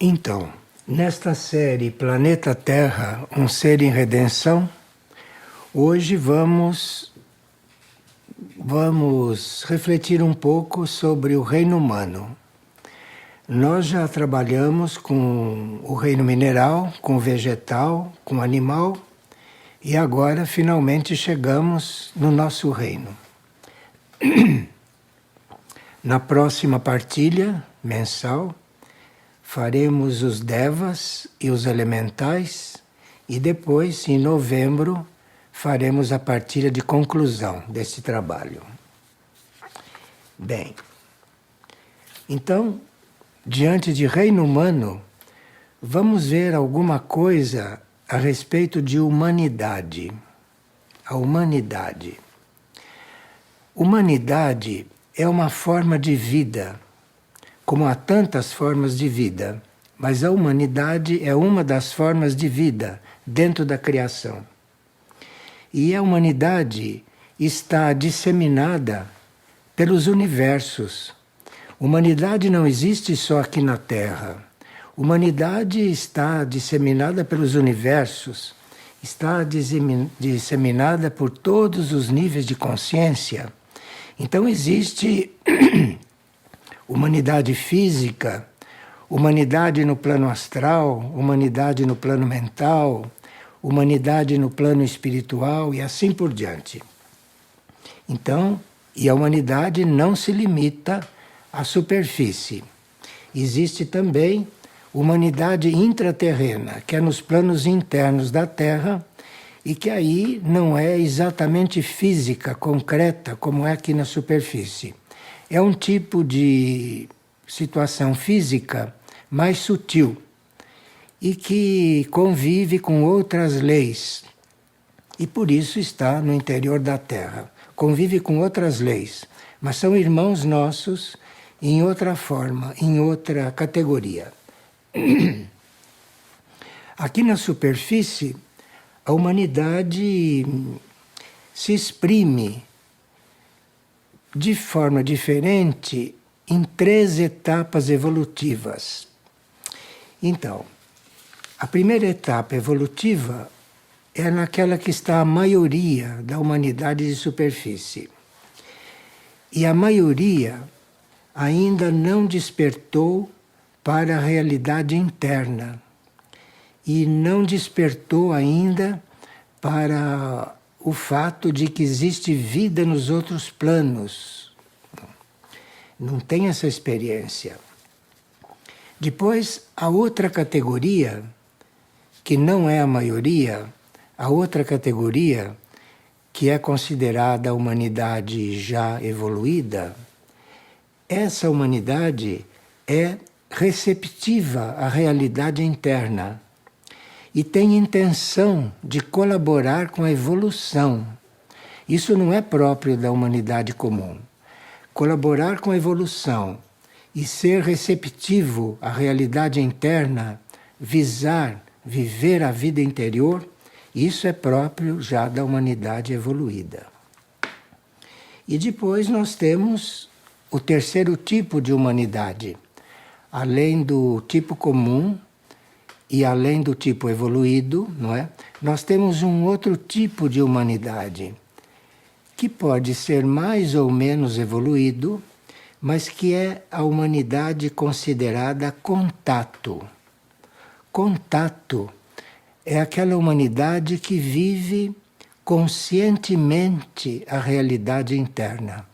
Então, nesta série Planeta Terra, um ser em redenção, hoje vamos refletir um pouco sobre o reino humano. Nós já trabalhamos com o reino mineral, com o vegetal, com o animal, e agora finalmente chegamos no nosso reino. Na próxima partilha mensal, faremos os devas e os elementais e depois, em novembro, faremos a partilha de conclusão desse trabalho. Bem, então, diante de reino humano, vamos ver alguma coisa a respeito de humanidade. A humanidade. Humanidade é uma forma de vida, como há tantas formas de vida, mas a humanidade é uma das formas de vida dentro da criação. E a humanidade está disseminada pelos universos. Humanidade não existe só aqui na Terra. Humanidade está disseminada pelos universos, está disseminada por todos os níveis de consciência. Então existe humanidade física, humanidade no plano astral, humanidade no plano mental, humanidade no plano espiritual e assim por diante. Então, e a humanidade não se limita à superfície. Existe também humanidade intraterrena, que é nos planos internos da Terra e que aí não é exatamente física, concreta, como é aqui na superfície. É um tipo de situação física mais sutil e que convive com outras leis. E por isso está no interior da Terra. Convive com outras leis, mas são irmãos nossos em outra forma, em outra categoria. Aqui na superfície, a humanidade se exprime de forma diferente em 3 etapas evolutivas. Então, a primeira etapa evolutiva é naquela que está a maioria da humanidade de superfície. E a maioria ainda não despertou para a realidade interna. E não despertou ainda para o fato de que existe vida nos outros planos. Não tem essa experiência. Depois, a outra categoria, que não é a maioria, a outra categoria, que é considerada a humanidade já evoluída, essa humanidade é receptiva à realidade interna e tem intenção de colaborar com a evolução. Isso não é próprio da humanidade comum. Colaborar com a evolução e ser receptivo à realidade interna, visar viver a vida interior, isso é próprio já da humanidade evoluída. E depois nós temos o terceiro tipo de humanidade. Além do tipo comum e além do tipo evoluído, não é? Nós temos um outro tipo de humanidade, que pode ser mais ou menos evoluído, mas que é a humanidade considerada contato. Contato é aquela humanidade que vive conscientemente a realidade interna.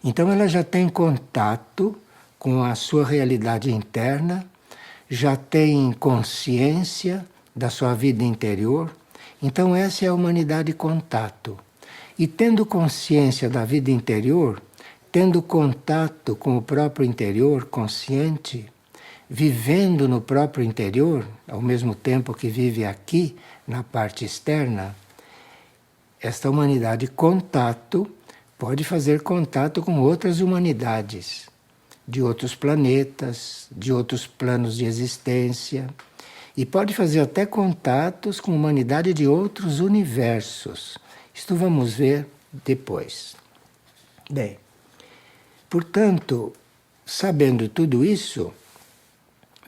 Então ela já tem contato com a sua realidade interna, já tem consciência da sua vida interior. Então essa é a humanidade contato. E tendo consciência da vida interior, tendo contato com o próprio interior consciente, vivendo no próprio interior, ao mesmo tempo que vive aqui, na parte externa, esta humanidade contato pode fazer contato com outras humanidades, de outros planetas, de outros planos de existência, e pode fazer até contatos com a humanidade de outros universos. Isto vamos ver depois. Bem, portanto, sabendo tudo isso,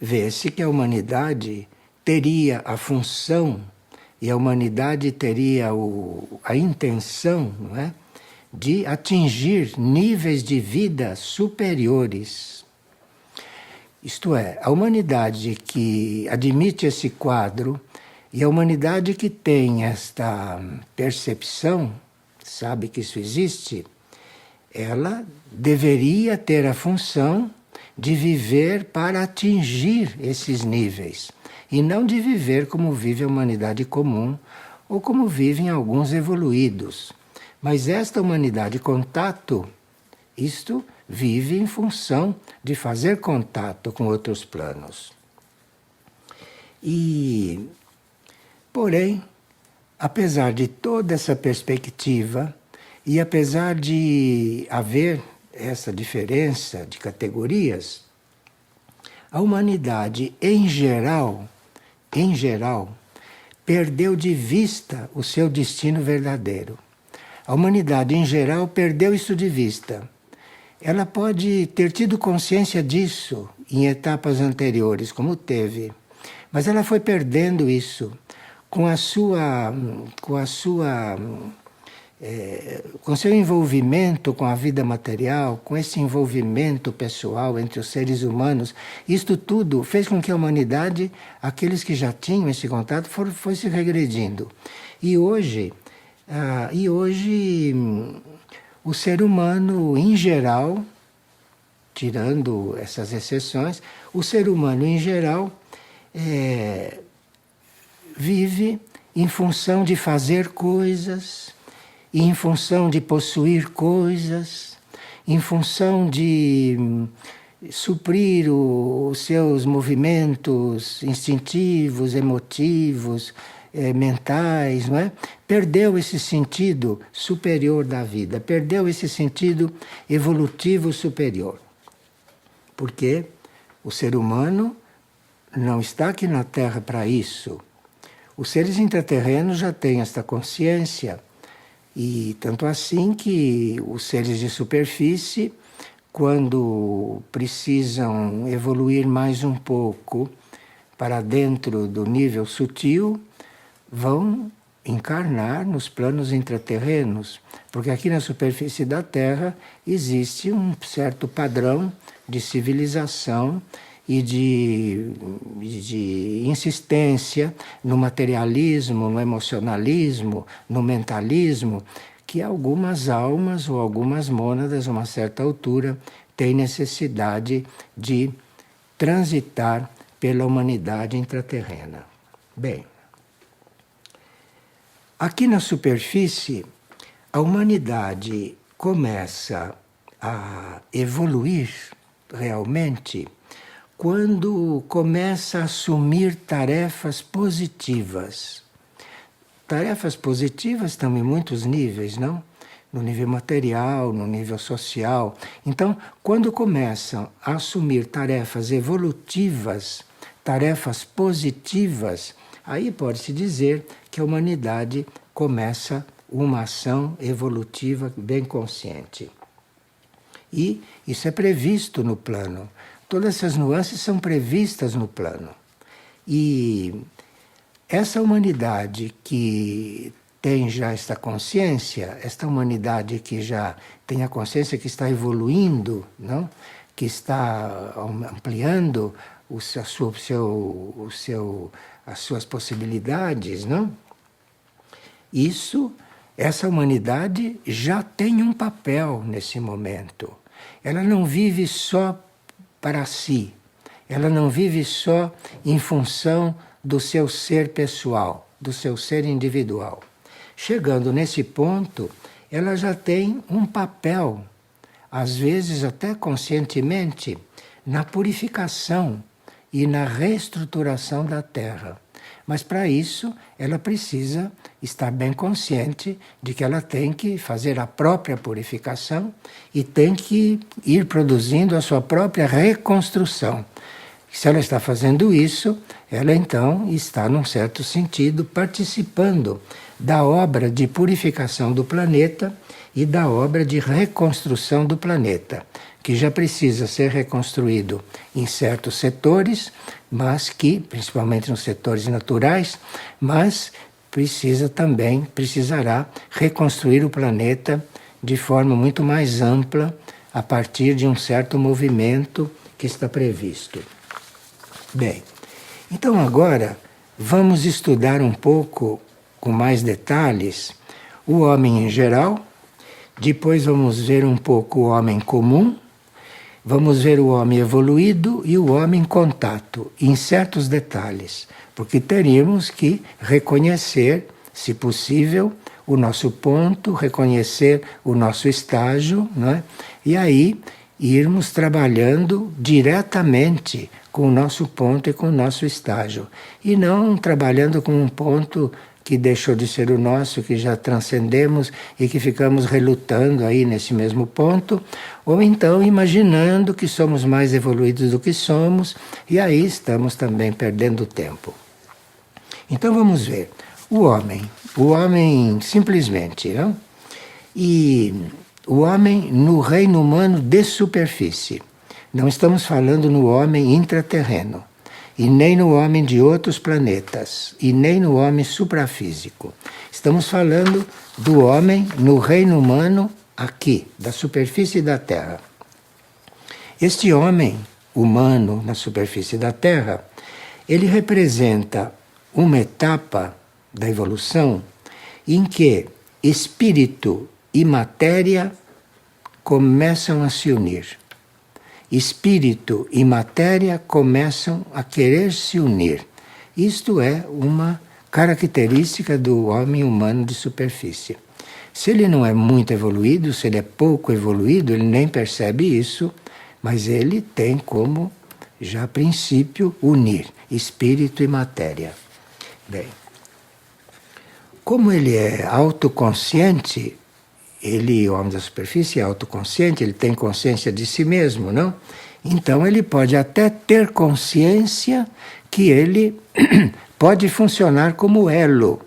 vê-se que a humanidade teria a função e a humanidade teria a intenção, não é, de atingir níveis de vida superiores. Isto é, a humanidade que admite esse quadro e a humanidade que tem esta percepção, sabe que isso existe, ela deveria ter a função de viver para atingir esses níveis e não de viver como vive a humanidade comum ou como vivem alguns evoluídos. Mas esta humanidade contato, isto vive em função de fazer contato com outros planos. E, porém, apesar de toda essa perspectiva e apesar de haver essa diferença de categorias, a humanidade em geral, perdeu de vista o seu destino verdadeiro. A humanidade em geral perdeu isso de vista. Ela pode ter tido consciência disso em etapas anteriores, como teve, mas ela foi perdendo isso com seu envolvimento com a vida material, com esse envolvimento pessoal entre os seres humanos. Isto tudo fez com que a humanidade, aqueles que já tinham esse contato, foi se regredindo. E hoje o ser humano em geral, tirando essas exceções, o ser humano em geral vive em função de fazer coisas, e em função de possuir coisas, em função de suprir os seus movimentos instintivos, emotivos, mentais, não é? Perdeu esse sentido superior da vida, perdeu esse sentido evolutivo superior. Porque o ser humano não está aqui na Terra para isso. Os seres intraterrenos já têm esta consciência, e tanto assim que os seres de superfície, quando precisam evoluir mais um pouco para dentro do nível sutil, vão encarnar nos planos intraterrenos, porque aqui na superfície da Terra existe um certo padrão de civilização e de insistência no materialismo, no emocionalismo, no mentalismo, que algumas almas ou algumas mônadas, a uma certa altura, têm necessidade de transitar pela humanidade intraterrena. Bem, aqui na superfície, a humanidade começa a evoluir realmente quando começa a assumir tarefas positivas. Tarefas positivas estão em muitos níveis, não? No nível material, no nível social. Então, quando começam a assumir tarefas evolutivas, tarefas positivas, aí pode-se dizer que a humanidade começa uma ação evolutiva bem consciente. E isso é previsto no plano. Todas essas nuances são previstas no plano. E essa humanidade que tem já esta consciência, esta humanidade que já tem a consciência que está evoluindo, não? Que está ampliando as suas possibilidades, não? Essa humanidade já tem um papel nesse momento. Ela não vive só para si. Ela não vive só em função do seu ser pessoal, do seu ser individual. Chegando nesse ponto, ela já tem um papel, às vezes até conscientemente, na purificação e na reestruturação da Terra. Mas para isso, ela precisa estar bem consciente de que ela tem que fazer a própria purificação e tem que ir produzindo a sua própria reconstrução. Se ela está fazendo isso, ela então está, num certo sentido, participando da obra de purificação do planeta e da obra de reconstrução do planeta, que já precisa ser reconstruído em certos setores, mas que, principalmente nos setores naturais, mas precisará reconstruir o planeta de forma muito mais ampla a partir de um certo movimento que está previsto. Bem, então agora vamos estudar um pouco com mais detalhes o homem em geral, depois vamos ver um pouco o homem comum, vamos ver o homem evoluído e o homem em contato, em certos detalhes, porque teríamos que reconhecer, se possível, o nosso ponto, reconhecer o nosso estágio, né? E aí irmos trabalhando diretamente com o nosso ponto e com o nosso estágio, e não trabalhando com um ponto que deixou de ser o nosso, que já transcendemos e que ficamos relutando aí nesse mesmo ponto, ou então imaginando que somos mais evoluídos do que somos, e aí estamos também perdendo tempo. Então vamos ver. O homem simplesmente, não? E o homem no reino humano de superfície. Não estamos falando no homem intraterreno, e nem no homem de outros planetas, e nem no homem suprafísico. Estamos falando do homem no reino humano aqui, da superfície da Terra. Este homem humano na superfície da Terra, ele representa uma etapa da evolução em que espírito e matéria começam a se unir. Espírito e matéria começam a querer se unir. Isto é uma característica do homem humano de superfície. Se ele não é muito evoluído, se ele é pouco evoluído, ele nem percebe isso, mas ele tem como, já a princípio, unir espírito e matéria. Bem, como ele é autoconsciente, ele, o homem da superfície, é autoconsciente, ele tem consciência de si mesmo, não? Então ele pode até ter consciência que ele pode funcionar como elo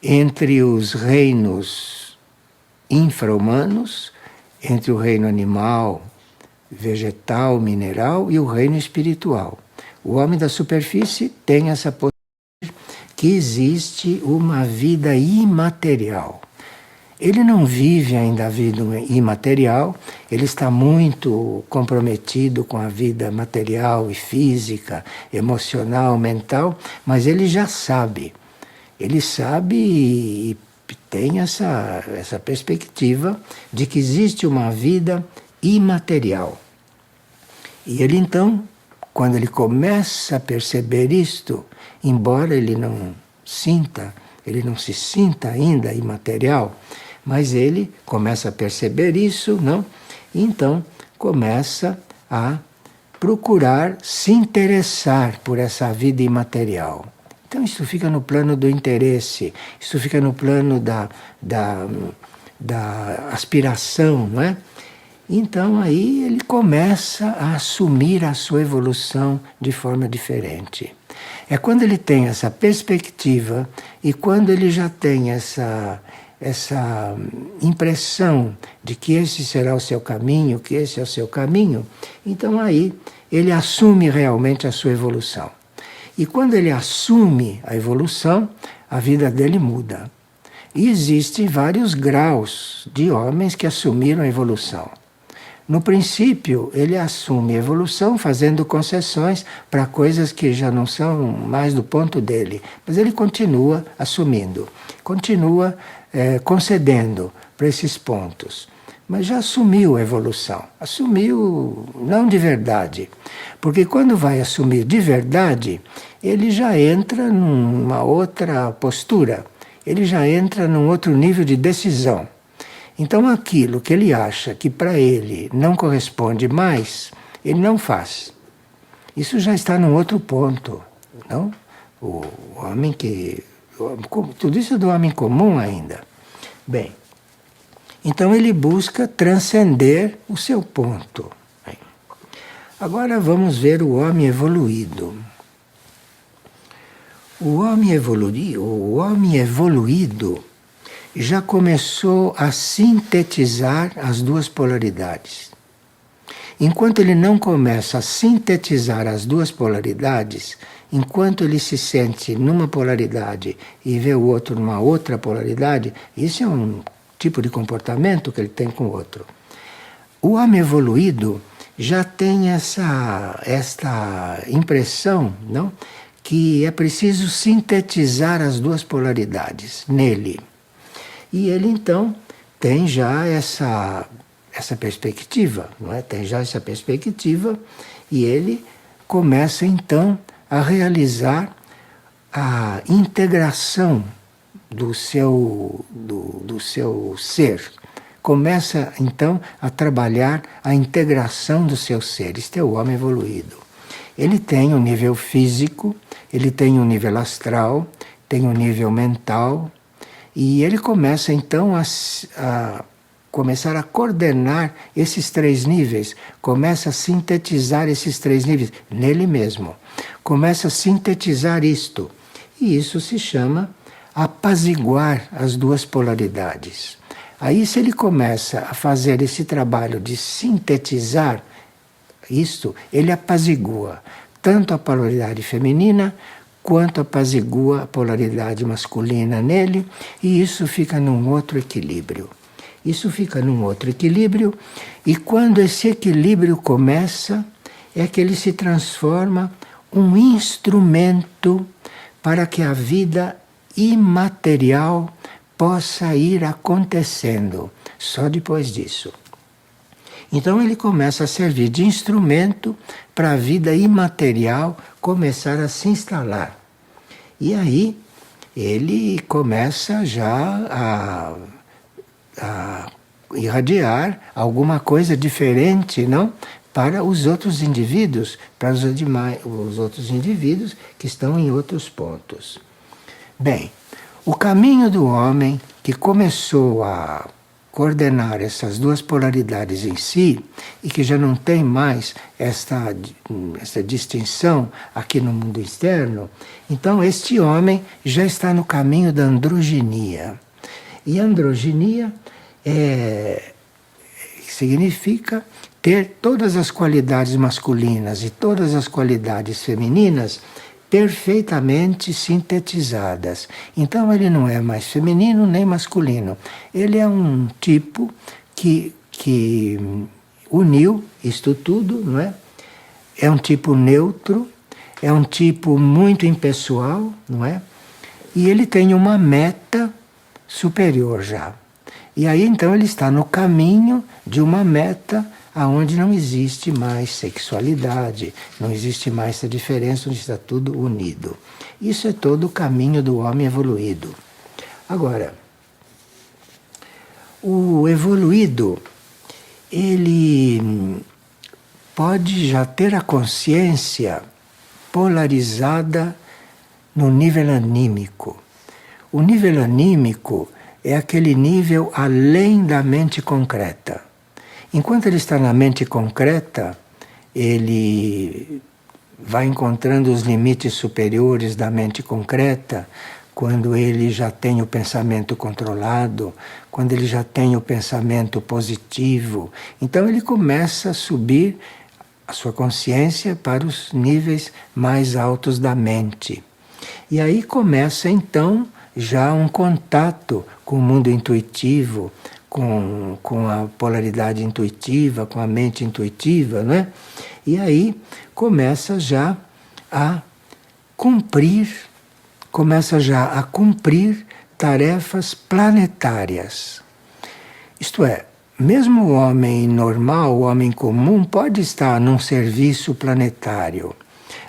entre os reinos infra-humanos, entre o reino animal, vegetal, mineral e o reino espiritual. O homem da superfície tem essa possibilidade que existe uma vida imaterial. Ele não vive ainda a vida imaterial, ele está muito comprometido com a vida material e física, emocional, mental, mas ele já sabe. Ele sabe e tem essa perspectiva de que existe uma vida imaterial. E ele então, quando ele começa a perceber isto, embora ele não se sinta ainda imaterial, mas ele começa a perceber isso, não? Então começa a procurar se interessar por essa vida imaterial. Então isso fica no plano do interesse, isso fica no plano da aspiração, não é? Então aí ele começa a assumir a sua evolução de forma diferente. É quando ele tem essa perspectiva e quando ele já tem essa impressão de que esse será o seu caminho, que esse é o seu caminho, então aí ele assume realmente a sua evolução. E quando ele assume a evolução, a vida dele muda. E existem vários graus de homens que assumiram a evolução. No princípio, ele assume a evolução fazendo concessões para coisas que já não são mais do ponto dele. Mas ele continua assumindo, continua concedendo para esses pontos. Mas já assumiu a evolução. Assumiu não de verdade. Porque quando vai assumir de verdade, ele já entra numa outra postura. Ele já entra num outro nível de decisão. Então aquilo que ele acha que para ele não corresponde mais, ele não faz. Isso já está num outro ponto, não? O homem que... Tudo isso é do homem comum ainda. Bem, então ele busca transcender o seu ponto. Bem, agora vamos ver o homem evoluído. O homem evoluído já começou a sintetizar as duas polaridades. Enquanto ele não começa a sintetizar as duas polaridades, enquanto ele se sente numa polaridade e vê o outro numa outra polaridade, isso é um tipo de comportamento que ele tem com o outro. O homem evoluído já tem esta impressão, não? Que é preciso sintetizar as duas polaridades nele. E ele então tem já essa perspectiva, não é? Tem já essa perspectiva e ele começa então a realizar a integração do seu ser. Começa então a trabalhar a integração do seu ser. Este é o homem evoluído. Ele tem um nível físico, ele tem um nível astral, tem um nível mental, e ele começa então a começar a coordenar esses três níveis, começa a sintetizar esses três níveis nele mesmo, começa a sintetizar isto, e isso se chama apaziguar as duas polaridades. Aí, se ele começa a fazer esse trabalho de sintetizar isto, ele apazigua tanto a polaridade feminina quanto apazigua a polaridade masculina nele, e isso fica num outro equilíbrio. Isso fica num outro equilíbrio, e quando esse equilíbrio começa, é que ele se transforma um instrumento para que a vida imaterial possa ir acontecendo, só depois disso. Então ele começa a servir de instrumento para a vida imaterial começar a se instalar. E aí ele começa já a irradiar alguma coisa diferente, não? Para os outros indivíduos, para os outros indivíduos que estão em outros pontos. Bem, o caminho do homem que começou a coordenar essas duas polaridades em si e que já não tem mais esta distinção aqui no mundo externo, então este homem já está no caminho da androginia. E androginia significa ter todas as qualidades masculinas e todas as qualidades femininas perfeitamente sintetizadas. Então ele não é mais feminino nem masculino. Ele é um tipo que uniu isto tudo, não é? É um tipo neutro, é um tipo muito impessoal, não é? E ele tem uma meta superior já. E aí então ele está no caminho de uma meta aonde não existe mais sexualidade, não existe mais essa diferença, onde está tudo unido. Isso é todo o caminho do homem evoluído. Agora, o evoluído, ele pode já ter a consciência polarizada no nível anímico. O nível anímico é aquele nível além da mente concreta. Enquanto ele está na mente concreta, ele vai encontrando os limites superiores da mente concreta, quando ele já tem o pensamento controlado, quando ele já tem o pensamento positivo. Então ele começa a subir a sua consciência para os níveis mais altos da mente. E aí começa então já um contato com o mundo intuitivo, com a polaridade intuitiva, com a mente intuitiva, não é? E aí começa já a cumprir tarefas planetárias. Isto é, mesmo o homem normal, o homem comum, pode estar num serviço planetário,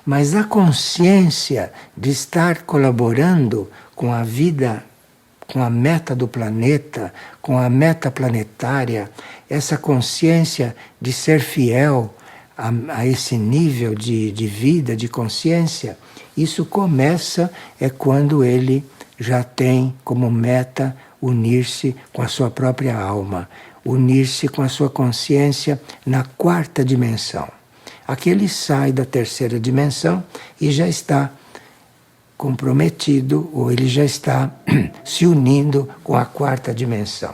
mas a consciência de estar colaborando com a vida, com a meta do planeta, com a meta planetária, essa consciência de ser fiel a esse nível de vida, de consciência, isso começa quando ele já tem como meta unir-se com a sua própria alma, unir-se com a sua consciência na quarta dimensão. Aqui ele sai da terceira dimensão e já está comprometido ou ele já está se unindo com a quarta dimensão.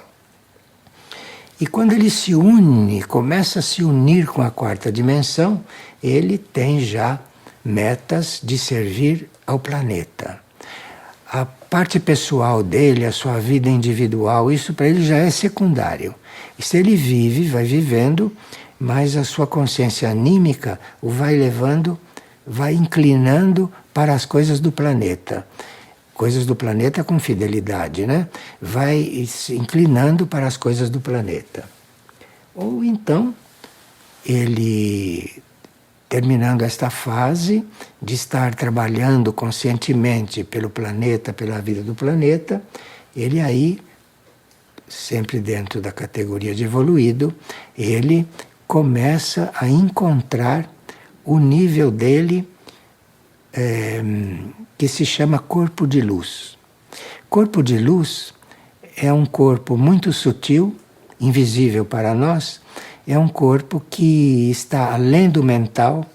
E quando ele se une, começa a se unir com a quarta dimensão, ele tem já metas de servir ao planeta. A parte pessoal dele, a sua vida individual, isso para ele já é secundário. E se ele vive, vai vivendo, mas a sua consciência anímica o vai levando, vai inclinando para as coisas do planeta. Coisas do planeta com fidelidade, né? Vai se inclinando para as coisas do planeta. Ou então, ele, terminando esta fase de estar trabalhando conscientemente pelo planeta, pela vida do planeta, ele aí, sempre dentro da categoria de evoluído, ele começa a encontrar o nível dele que se chama corpo de luz. Corpo de luz é um corpo muito sutil, invisível para nós, é um corpo que está além do mental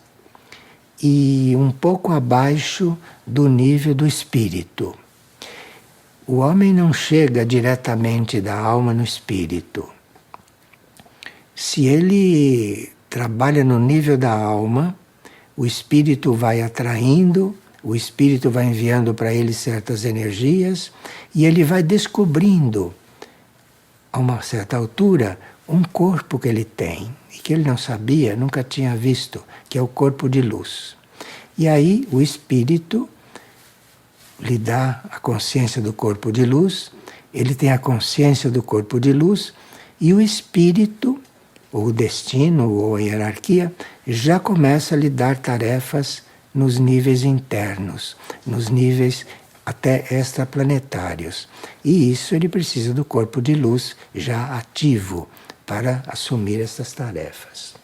e um pouco abaixo do nível do espírito. O homem não chega diretamente da alma no espírito. Se ele trabalha no nível da alma, o espírito vai atraindo, o espírito vai enviando para ele certas energias e ele vai descobrindo, a uma certa altura, um corpo que ele tem e que ele não sabia, nunca tinha visto, que é o corpo de luz. E aí o espírito lhe dá a consciência do corpo de luz, ele tem a consciência do corpo de luz e o espírito, ou o destino, ou a hierarquia, já começa a lhe dar tarefas nos níveis internos, nos níveis até extraplanetários. E isso ele precisa do corpo de luz já ativo para assumir essas tarefas.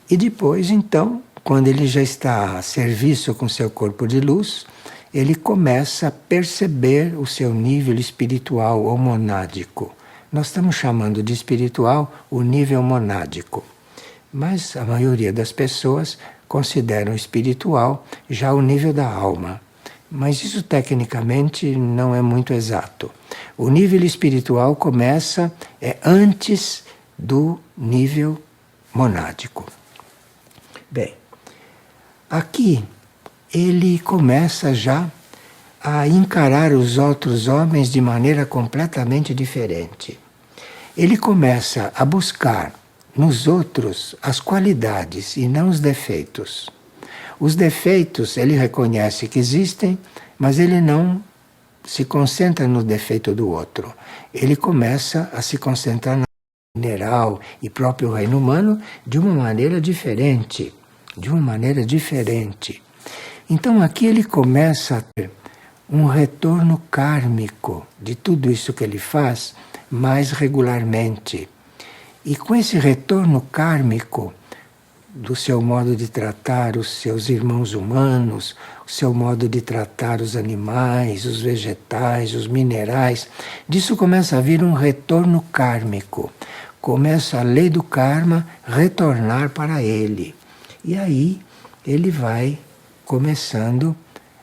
E depois, então, quando ele já está a serviço com seu corpo de luz, ele começa a perceber o seu nível espiritual ou monádico. Nós estamos chamando de espiritual o nível monádico, mas a maioria das pessoas consideram espiritual já o nível da alma. Mas isso tecnicamente não é muito exato. O nível espiritual começa antes do nível monádico. Bem, aqui ele começa já a encarar os outros homens de maneira completamente diferente. Ele começa a buscar nos outros as qualidades e não os defeitos. Os defeitos ele reconhece que existem, mas ele não se concentra no defeito do outro. Ele começa a se concentrar no mineral e próprio reino humano de uma maneira diferente. Então aqui ele começa a ter um retorno kármico de tudo isso que ele faz mais regularmente. E com esse retorno kármico do seu modo de tratar os seus irmãos humanos, o seu modo de tratar os animais, os vegetais, os minerais, disso começa a vir um retorno kármico. Começa a lei do karma retornar para ele. E aí ele vai começando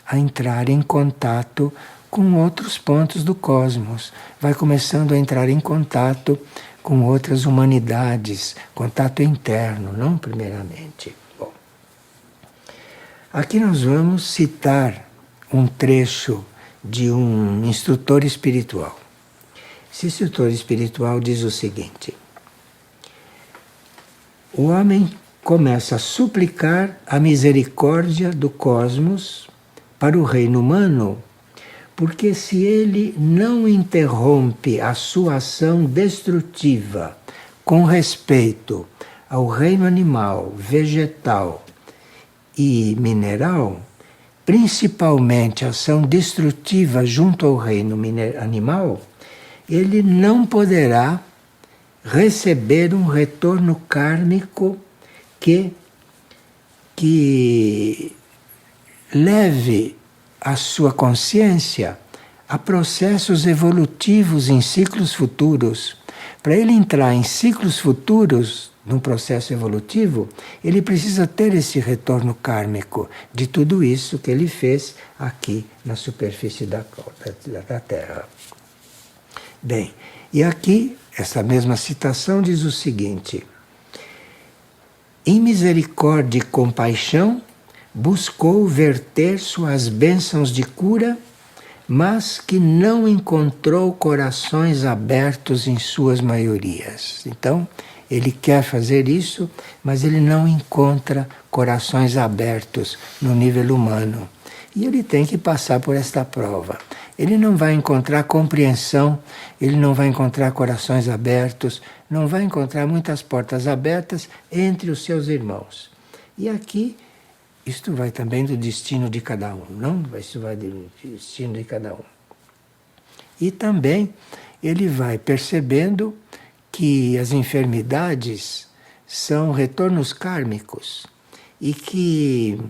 a entrar em contato com outros pontos do cosmos, vai começando a entrar em contato com outras humanidades, contato interno, não primeiramente. Bom, aqui nós vamos citar um trecho de um instrutor espiritual. Esse instrutor espiritual diz o seguinte: o homem começa a suplicar a misericórdia do cosmos para o reino humano, porque se ele não interrompe a sua ação destrutiva com respeito ao reino animal, vegetal e mineral, principalmente a ação destrutiva junto ao reino animal, ele não poderá receber um retorno kármico que leve a sua consciência a processos evolutivos em ciclos futuros. Para ele entrar em ciclos futuros num processo evolutivo, ele precisa ter esse retorno kármico de tudo isso que ele fez aqui na superfície da Terra. Bem, e aqui, essa mesma citação diz o seguinte: em misericórdia e compaixão, buscou verter suas bênçãos de cura, mas que não encontrou corações abertos em suas maiorias. Então, ele quer fazer isso, mas ele não encontra corações abertos no nível humano. E ele tem que passar por esta prova. Ele não vai encontrar compreensão, ele não vai encontrar corações abertos, não vai encontrar muitas portas abertas entre os seus irmãos. E aqui, isto vai também do destino de cada um, não? Isso vai do destino de cada um. E também ele vai percebendo que as enfermidades são retornos kármicos e que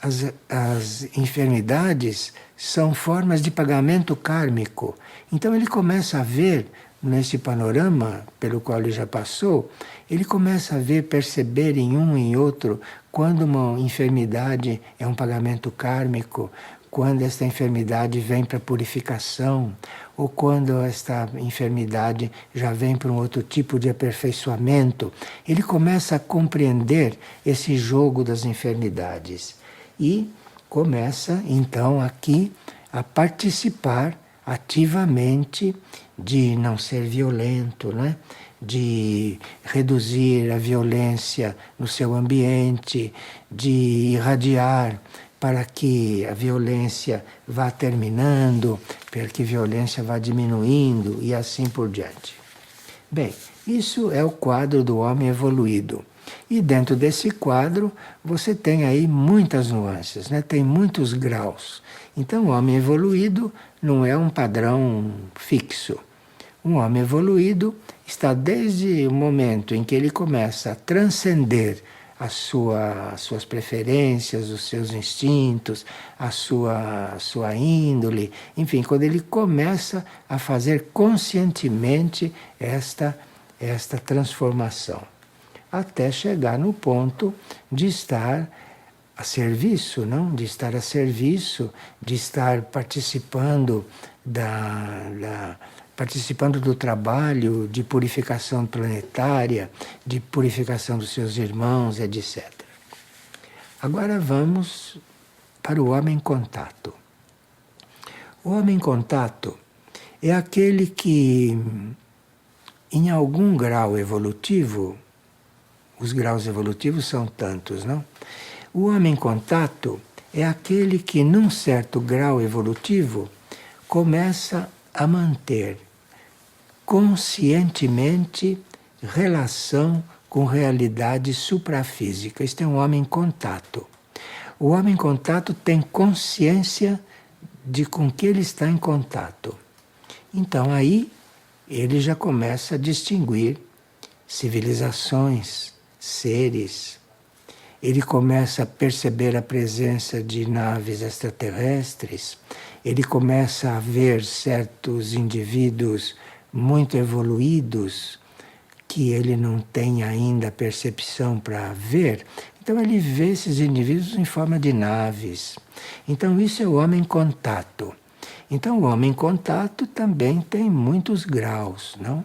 as enfermidades são formas de pagamento kármico. Então ele começa a ver, nesse panorama pelo qual ele já passou, ele começa a ver, perceber em um e em outro quando uma enfermidade é um pagamento kármico, quando esta enfermidade vem para purificação, ou quando esta enfermidade já vem para um outro tipo de aperfeiçoamento. Ele começa a compreender esse jogo das enfermidades e começa então aqui a participar ativamente de não ser violento, né? De reduzir a violência no seu ambiente, de irradiar para que a violência vá terminando, para que a violência vá diminuindo e assim por diante. Bem, isso é o quadro do homem evoluído. E dentro desse quadro você tem aí muitas nuances, né? Tem muitos graus. Então o homem evoluído não é um padrão fixo. Um homem evoluído está desde o momento em que ele começa a transcender as suas preferências, os seus instintos, a sua índole, enfim, quando ele começa a fazer conscientemente esta transformação, até chegar no ponto de estar a serviço, não? De estar a serviço, de estar participando participando do trabalho de purificação planetária, de purificação dos seus irmãos, etc. Agora vamos para o homem contato. O homem contato é aquele que, em algum grau evolutivo, os graus evolutivos são tantos, não? O homem contato é aquele que, num certo grau evolutivo, começa a manter conscientemente relação com realidade suprafísica. Este é um homem contato. O homem contato tem consciência de com que ele está em contato. Então aí ele já começa a distinguir civilizações, seres. Ele começa a perceber a presença de naves extraterrestres. Ele começa a ver certos indivíduos muito evoluídos que ele não tem ainda percepção para ver. Então ele vê esses indivíduos em forma de naves. Então isso é o homem contato. Então o homem contato também tem muitos graus, não?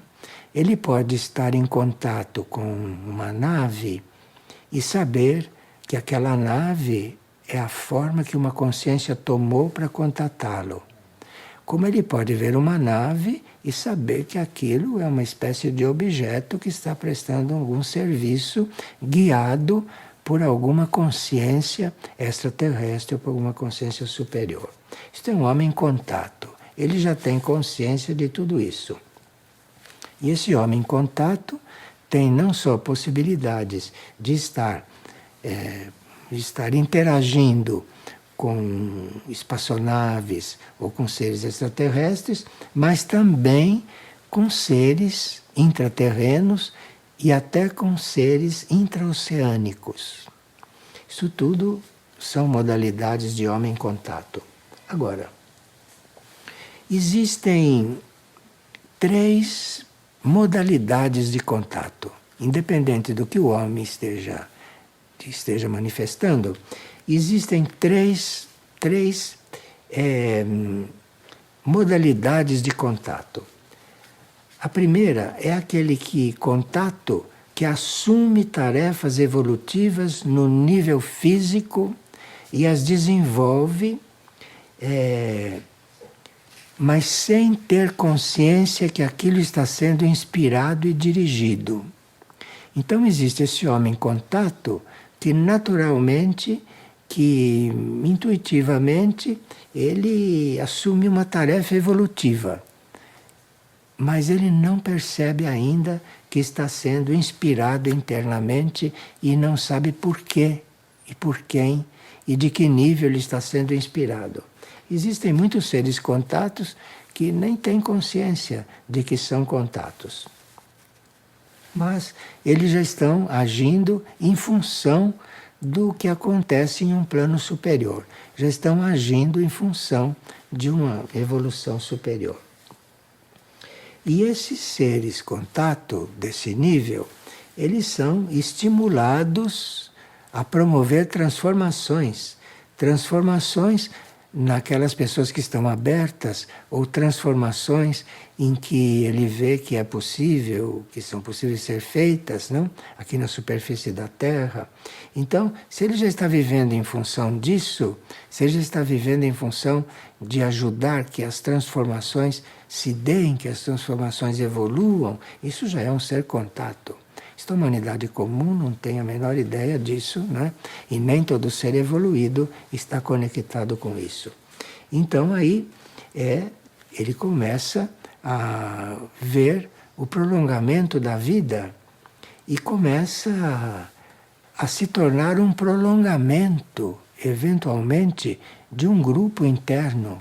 Ele pode estar em contato com uma nave e saber que aquela nave é a forma que uma consciência tomou para contatá-lo. Como ele pode ver uma nave e saber que aquilo é uma espécie de objeto que está prestando algum serviço guiado por alguma consciência extraterrestre ou por alguma consciência superior. Isto é um homem em contato. Ele já tem consciência de tudo isso. E esse homem em contato tem não só possibilidades de estar interagindo com espaçonaves ou com seres extraterrestres, mas também com seres intraterrenos e até com seres intraoceânicos. Isso tudo são modalidades de homem em contato. Agora, existem 3 modalidades de contato. independente do que o homem esteja manifestando, existem três modalidades de contato. A primeira é aquele contato que assume tarefas evolutivas no nível físico e as desenvolve, mas sem ter consciência que aquilo está sendo inspirado e dirigido. Então existe esse homem contato que naturalmente, que intuitivamente, ele assume uma tarefa evolutiva, mas ele não percebe ainda que está sendo inspirado internamente e não sabe por quê e por quem e de que nível ele está sendo inspirado. Existem muitos seres contatos que nem têm consciência de que são contatos. Mas eles já estão agindo em função do que acontece em um plano superior. Já estão agindo em função de uma evolução superior. E esses seres contato desse nível, eles são estimulados a promover transformações naquelas pessoas que estão abertas, ou transformações em que ele vê que é possível, que são possíveis ser feitas, não? Aqui na superfície da Terra. Então, se ele já está vivendo em função disso, se ele já está vivendo em função de ajudar que as transformações se deem, que as transformações evoluam, isso já é um ser contato. Isto a humanidade comum não tem a menor ideia disso, né? E nem todo ser evoluído está conectado com isso. Então aí ele começa a ver o prolongamento da vida e começa a se tornar um prolongamento, eventualmente, de um grupo interno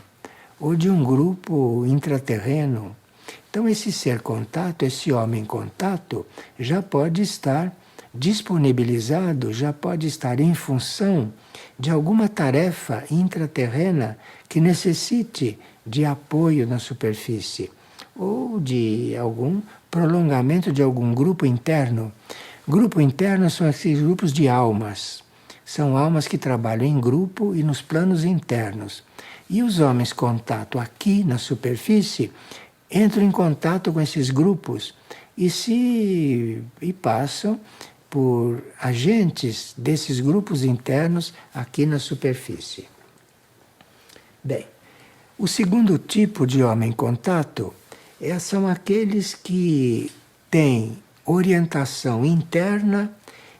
ou de um grupo intraterreno. Então esse ser contato, esse homem contato, já pode estar disponibilizado, já pode estar em função de alguma tarefa intraterrena que necessite de apoio na superfície, ou de algum prolongamento de algum grupo interno. Grupo interno são esses grupos de almas. São almas que trabalham em grupo e nos planos internos. E os homens contato aqui na superfície entram em contato com esses grupos e passam por agentes desses grupos internos aqui na superfície. Bem, o segundo tipo de homem-contato são aqueles que têm orientação interna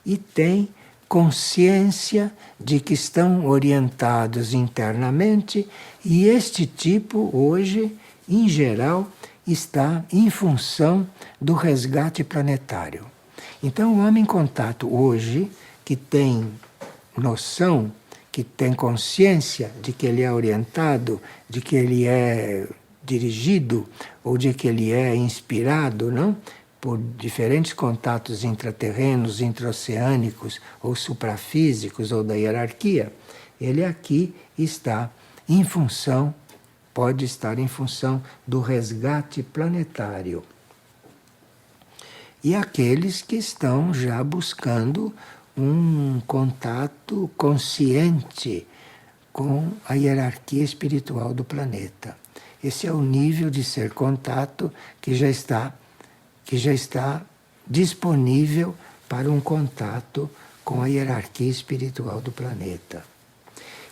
e têm consciência de que estão orientados internamente, e este tipo, hoje, em geral, está em função do resgate planetário. Então, o homem-contato hoje, que tem noção, que tem consciência de que ele é orientado, de que ele é dirigido, ou de que ele é inspirado, não? Por diferentes contatos intraterrenos, intraoceânicos, ou suprafísicos, ou da hierarquia, ele aqui está em função, pode estar em função do resgate planetário. E aqueles que estão já buscando um contato consciente com a hierarquia espiritual do planeta. Esse é o nível de ser contato que já está disponível para um contato com a hierarquia espiritual do planeta.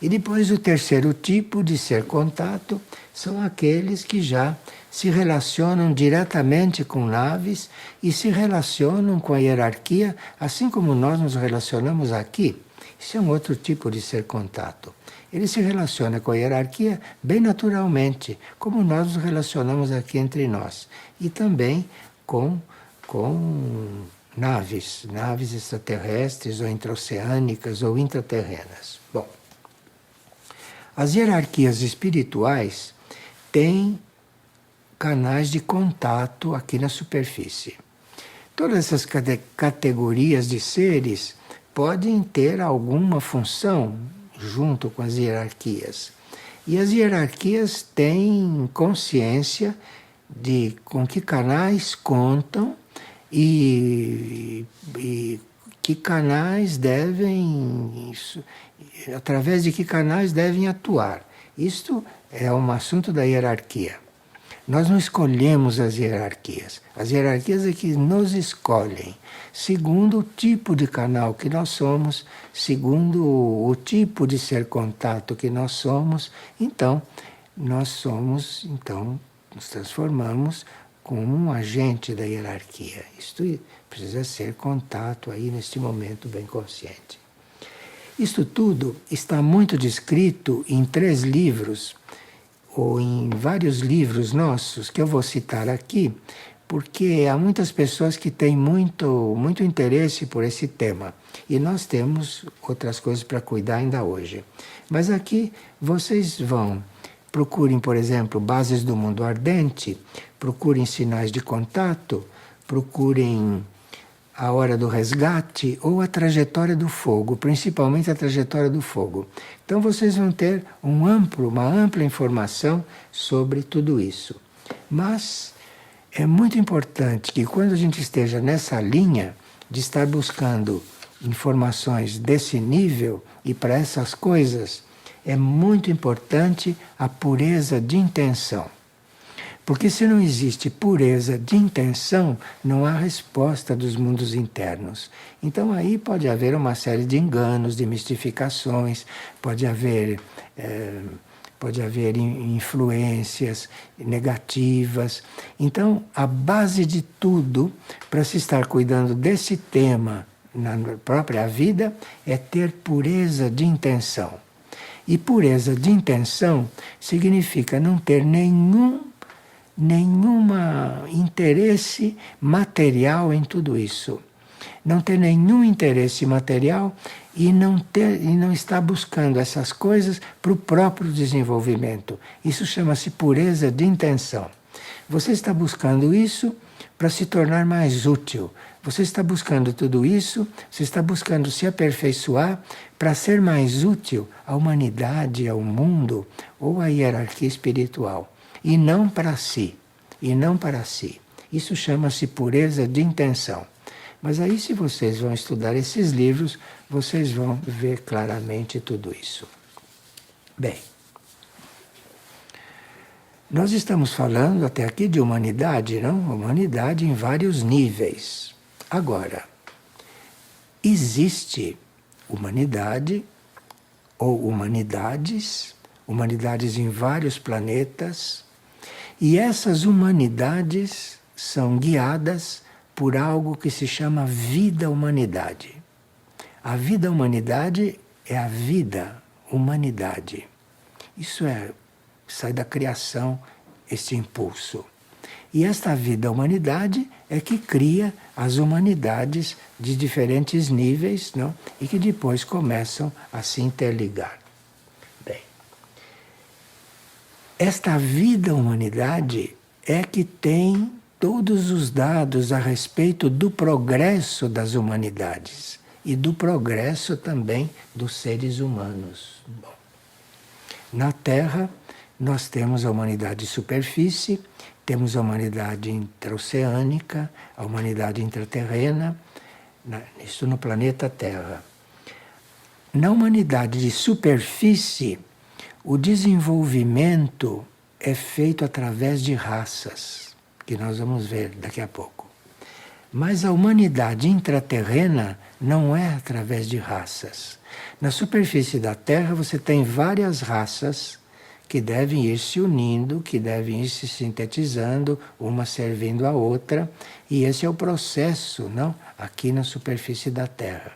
E depois o terceiro tipo de ser contato são aqueles que já se relacionam diretamente com naves e se relacionam com a hierarquia, assim como nós nos relacionamos aqui. Isso é um outro tipo de ser contato. Ele se relaciona com a hierarquia bem naturalmente, como nós nos relacionamos aqui entre nós. E também com naves extraterrestres ou intraoceânicas ou intraterrenas. Bom, as hierarquias espirituais têm canais de contato aqui na superfície. Todas essas categorias de seres podem ter alguma função junto com as hierarquias. E as hierarquias têm consciência de com que canais contam e que canais devem, através de que canais devem atuar. Isto é um assunto da hierarquia. Nós não escolhemos as hierarquias é que nos escolhem, segundo o tipo de canal que nós somos, segundo o tipo de ser contato que nós somos, então, nos transformamos como um agente da hierarquia. Isto precisa ser contato aí neste momento bem consciente. Isto tudo está muito descrito em 3 livros, ou em vários livros nossos, que eu vou citar aqui, porque há muitas pessoas que têm muito interesse por esse tema. E nós temos outras coisas para cuidar ainda hoje. Mas aqui vocês procurem, por exemplo, Bases do Mundo Ardente, procurem Sinais de Contato, procurem A Hora do Resgate ou A Trajetória do Fogo, principalmente A Trajetória do Fogo. Então vocês vão ter uma ampla informação sobre tudo isso. Mas é muito importante que quando a gente esteja nessa linha de estar buscando informações desse nível e para essas coisas, é muito importante a pureza de intenção. Porque se não existe pureza de intenção, não há resposta dos mundos internos. Então aí pode haver uma série de enganos, de mistificações, pode haver influências negativas. Então a base de tudo para se estar cuidando desse tema na própria vida é ter pureza de intenção. E pureza de intenção significa não ter nenhum interesse material em tudo isso. Não ter nenhum interesse material e não estar buscando essas coisas para o próprio desenvolvimento. Isso chama-se pureza de intenção. Você está buscando isso para se tornar mais útil. Você está buscando tudo isso, você está buscando se aperfeiçoar para ser mais útil à humanidade, ao mundo ou à hierarquia espiritual. E não para si. Isso chama-se pureza de intenção. Mas aí, se vocês vão estudar esses livros, vocês vão ver claramente tudo isso. Bem, nós estamos falando até aqui de humanidade, não? Humanidade em vários níveis. Agora, existe humanidade ou humanidades em vários planetas. E essas humanidades são guiadas por algo que se chama vida-humanidade. A vida-humanidade é a vida-humanidade. Isso sai da criação, esse impulso. E esta vida-humanidade é que cria as humanidades de diferentes níveis, não? E que depois começam a se interligar. Esta vida-humanidade é que tem todos os dados a respeito do progresso das humanidades e do progresso também dos seres humanos. Bom, na Terra, nós temos a humanidade de superfície, temos a humanidade intraoceânica, a humanidade intraterrena, isso no planeta Terra. Na humanidade de superfície, o desenvolvimento é feito através de raças, que nós vamos ver daqui a pouco. Mas a humanidade intraterrena não é através de raças. Na superfície da Terra você tem várias raças que devem ir se unindo, que devem ir se sintetizando, uma servindo a outra, e esse é o processo, não? Aqui na superfície da Terra.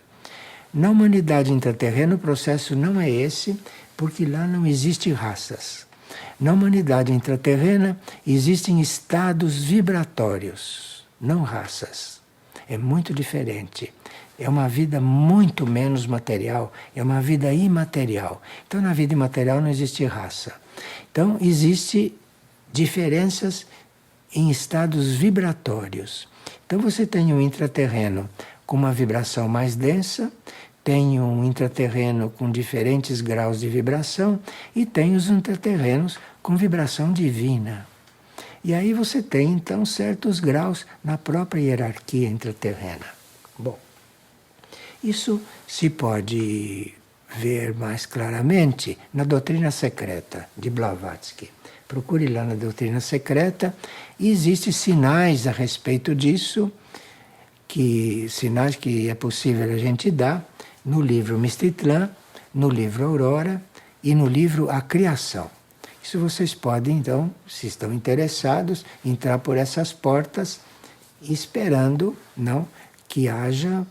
Na humanidade intraterrena o processo não é esse, porque lá não existe raças. Na humanidade intraterrena existem estados vibratórios, não raças. É muito diferente. É uma vida muito menos material, é uma vida imaterial. Então, na vida imaterial não existe raça. Então, existem diferenças em estados vibratórios. Então, você tem um intraterreno com uma vibração mais densa, tem um intraterreno com diferentes graus de vibração e tem os intraterrenos com vibração divina. E aí você tem, então, certos graus na própria hierarquia intraterrena. Bom, isso se pode ver mais claramente na Doutrina Secreta de Blavatsky. Procure lá na Doutrina Secreta e existem sinais a respeito disso, sinais que é possível a gente dar no livro Mistitlan, no livro Aurora e no livro A Criação. Isso vocês podem, então, se estão interessados, entrar por essas portas, esperando não que haja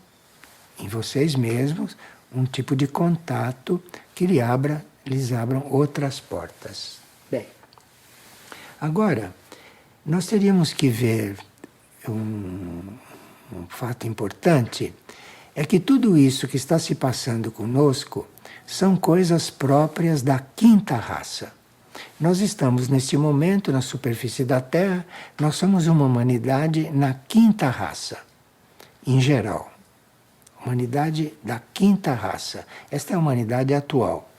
em vocês mesmos um tipo de contato que lhes abram outras portas. Bem, agora, nós teríamos que ver um fato importante, é que tudo isso que está se passando conosco são coisas próprias da quinta raça. Nós estamos neste momento na superfície da Terra, nós somos uma humanidade na quinta raça, em geral. Humanidade da quinta raça. Esta é a humanidade atual.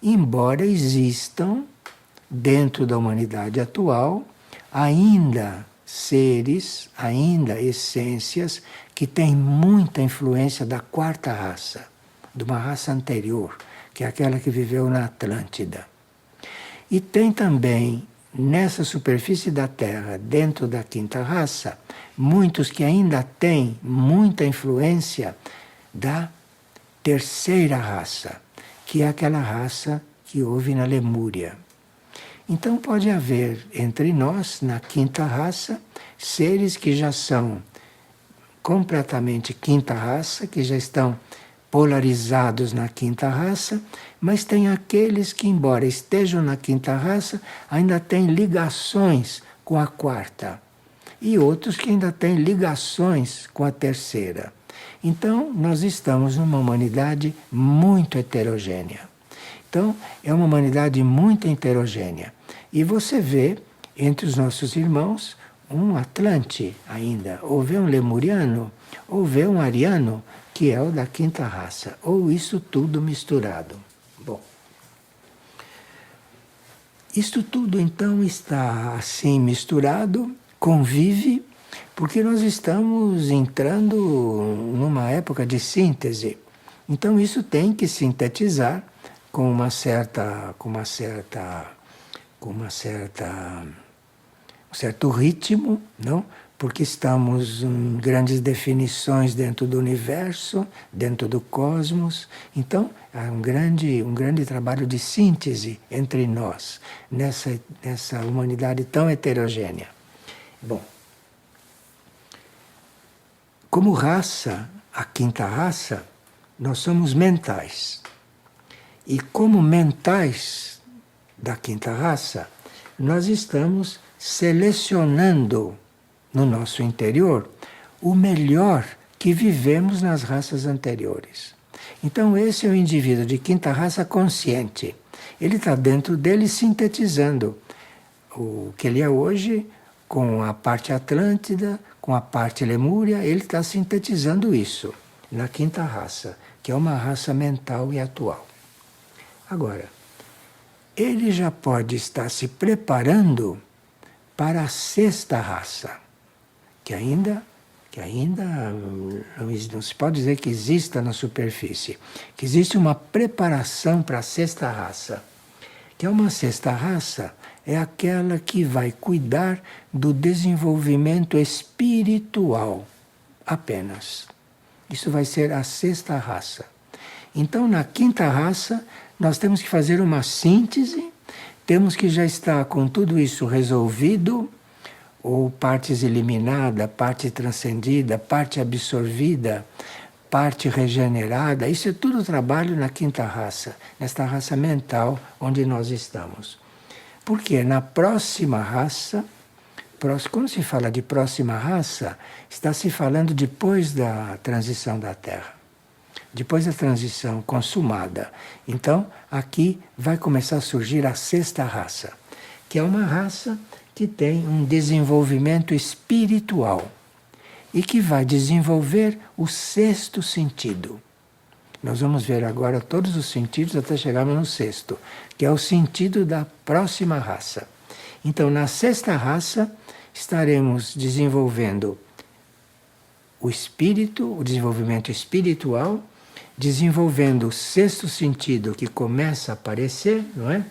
Embora existam, dentro da humanidade atual, ainda seres, ainda essências que têm muita influência da quarta raça, de uma raça anterior, que é aquela que viveu na Atlântida. E tem também, nessa superfície da Terra, dentro da quinta raça, muitos que ainda têm muita influência da terceira raça, que é aquela raça que houve na Lemúria. Então pode haver entre nós, na quinta raça, seres que já são completamente quinta raça, que já estão polarizados na quinta raça, mas tem aqueles que, embora estejam na quinta raça, ainda têm ligações com a quarta. E outros que ainda têm ligações com a terceira. Então, nós estamos numa humanidade muito heterogênea. Então, é uma humanidade muito heterogênea. E você vê, entre os nossos irmãos, um Atlante ainda, ou vê um Lemuriano, ou vê um Ariano, que é o da quinta raça, ou isso tudo misturado. Bom, isto tudo então está assim misturado, convive, porque nós estamos entrando numa época de síntese. Então isso tem que sintetizar com um certo ritmo, não? Porque estamos em grandes definições dentro do universo, dentro do cosmos. Então, há um grande trabalho de síntese entre nós, nessa humanidade tão heterogênea. Bom, como raça, a quinta raça, nós somos mentais. E como mentais da quinta raça, nós estamos selecionando no nosso interior o melhor que vivemos nas raças anteriores. Então esse é o indivíduo de quinta raça consciente. Ele está dentro dele sintetizando o que ele é hoje com a parte Atlântida, com a parte Lemúria, ele está sintetizando isso na quinta raça, que é uma raça mental e atual. Agora, ele já pode estar se preparando para a sexta raça, que ainda não se pode dizer que exista na superfície, que existe uma preparação para a sexta raça, que é uma sexta raça, é aquela que vai cuidar do desenvolvimento espiritual apenas. Isso vai ser a sexta raça. Então, na quinta raça, nós temos que fazer uma síntese, temos que já estar com tudo isso resolvido, ou partes eliminadas, parte transcendida, parte absorvida, parte regenerada. Isso é tudo trabalho na quinta raça, nesta raça mental onde nós estamos. Porque na próxima raça, quando se fala de próxima raça, está se falando depois da transição da Terra. Depois da transição consumada. Então, aqui vai começar a surgir a sexta raça, que é uma raça que tem um desenvolvimento espiritual e que vai desenvolver o sexto sentido. Nós vamos ver agora todos os sentidos até chegarmos no sexto, que é o sentido da próxima raça. Então, na sexta raça, estaremos desenvolvendo o espírito, o desenvolvimento espiritual, desenvolvendo o sexto sentido que começa a aparecer, não é?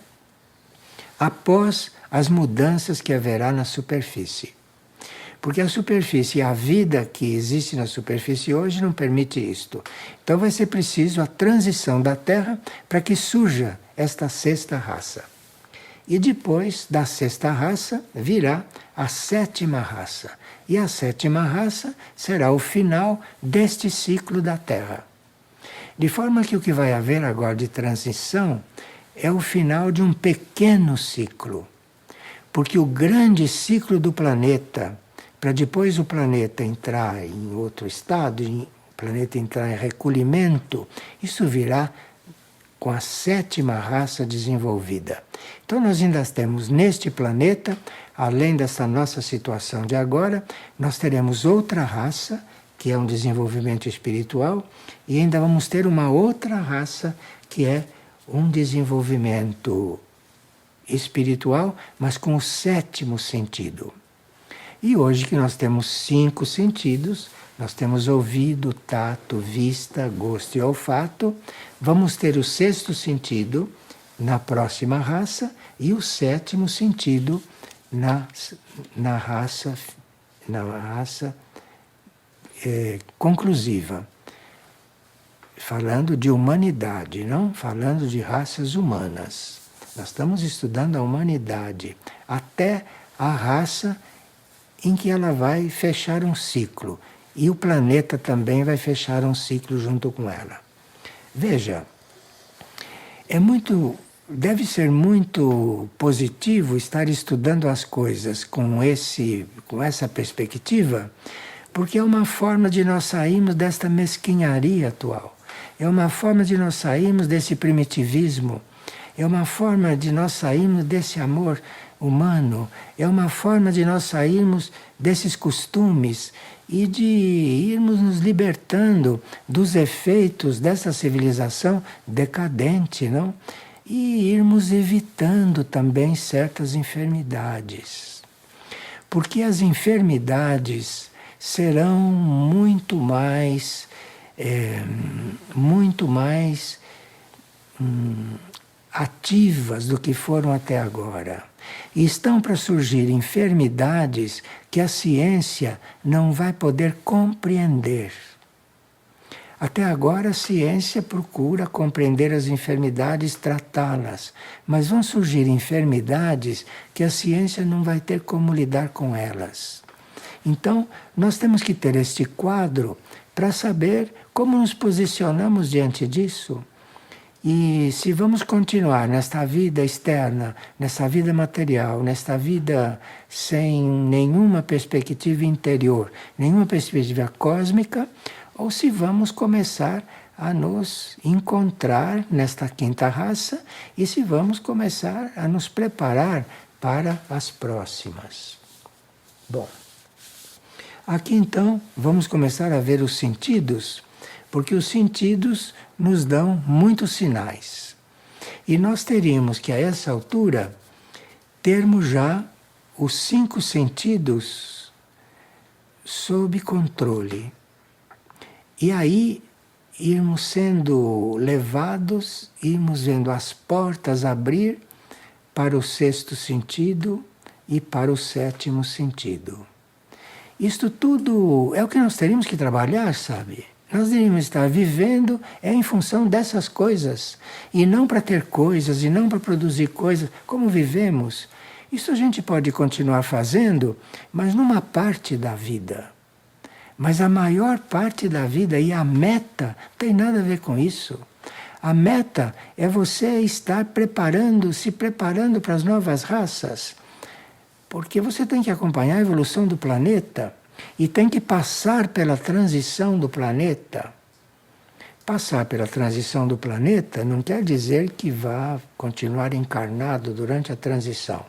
Após as mudanças que haverá na superfície. Porque a superfície, a vida que existe na superfície hoje não permite isto. Então vai ser preciso a transição da Terra para que surja esta sexta raça. E depois da sexta raça virá a sétima raça. E a sétima raça será o final deste ciclo da Terra. De forma que o que vai haver agora de transição é o final de um pequeno ciclo. Porque o grande ciclo do planeta, para depois o planeta entrar em outro estado, o planeta entrar em recolhimento, isso virá com a sétima raça desenvolvida. Então nós ainda temos neste planeta, além dessa nossa situação de agora, nós teremos outra raça, que é um desenvolvimento espiritual, e ainda vamos ter uma outra raça, que é um desenvolvimento espiritual, mas com o sétimo sentido. E hoje que nós temos 5 sentidos, nós temos ouvido, tato, vista, gosto e olfato, vamos ter o sexto sentido na próxima raça e o sétimo sentido na raça conclusiva. Falando de humanidade, não falando de raças humanas. Nós estamos estudando a humanidade até a raça em que ela vai fechar um ciclo. E o planeta também vai fechar um ciclo junto com ela. Veja, deve ser muito positivo estar estudando as coisas com essa perspectiva, porque é uma forma de nós sairmos desta mesquinharia atual. É uma forma de nós sairmos desse primitivismo. É uma forma de nós sairmos desse amor humano. É uma forma de nós sairmos desses costumes e de irmos nos libertando dos efeitos dessa civilização decadente, não? E irmos evitando também certas enfermidades. Porque as enfermidades serão muito mais ativas do que foram até agora. E estão para surgir enfermidades que a ciência não vai poder compreender. Até agora a ciência procura compreender as enfermidades, tratá-las, mas vão surgir enfermidades que a ciência não vai ter como lidar com elas. Então, nós temos que ter este quadro para saber como nos posicionamos diante disso. E se vamos continuar nesta vida externa, nessa vida material, nesta vida sem nenhuma perspectiva interior, nenhuma perspectiva cósmica, ou se vamos começar a nos encontrar nesta quinta raça e se vamos começar a nos preparar para as próximas. Bom, aqui então vamos começar a ver os sentidos, porque os sentidos nos dão muitos sinais. E nós teríamos que, a essa altura, termos já os 5 sentidos sob controle. E aí, irmos sendo levados, irmos vendo as portas abrir para o sexto sentido e para o sétimo sentido. Isto tudo é o que nós teríamos que trabalhar, sabe? Nós deveríamos estar vivendo em função dessas coisas, e não para ter coisas, e não para produzir coisas, como vivemos. Isso a gente pode continuar fazendo, mas numa parte da vida. Mas a maior parte da vida e a meta não tem nada a ver com isso. A meta é você estar se preparando para as novas raças. Porque você tem que acompanhar a evolução do planeta. E tem que passar pela transição do planeta. Passar pela transição do planeta não quer dizer que vá continuar encarnado durante a transição.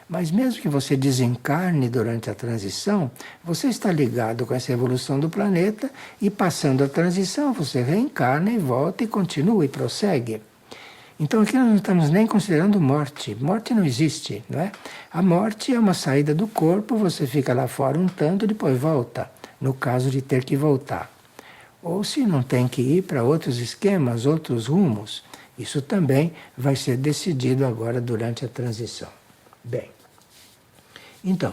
Mas mesmo que você desencarne durante a transição, você está ligado com essa evolução do planeta e passando a transição, você reencarna e volta e continua e prossegue. Então aqui nós não estamos nem considerando morte. Morte não existe, não é? A morte é uma saída do corpo, você fica lá fora um tanto, depois volta, no caso de ter que voltar. Ou se não tem que ir para outros esquemas, outros rumos, isso também vai ser decidido agora durante a transição. Bem, então,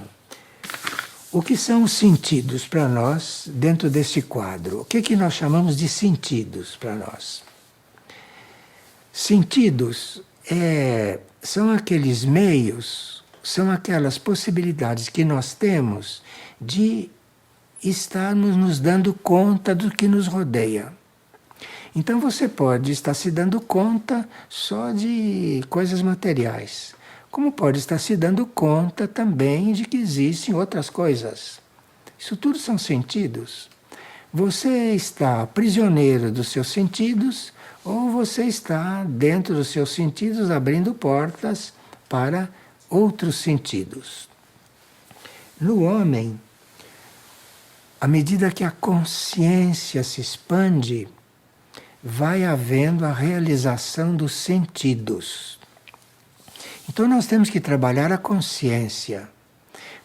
o que são os sentidos para nós dentro desse quadro? O que nós chamamos de sentidos para nós? Sentidos são aqueles meios, são aquelas possibilidades que nós temos de estarmos nos dando conta do que nos rodeia. Então você pode estar se dando conta só de coisas materiais, como pode estar se dando conta também de que existem outras coisas. Isso tudo são sentidos. Você está prisioneiro dos seus sentidos ou você está dentro dos seus sentidos abrindo portas para outros sentidos. No homem, à medida que a consciência se expande, vai havendo a realização dos sentidos. Então nós temos que trabalhar a consciência,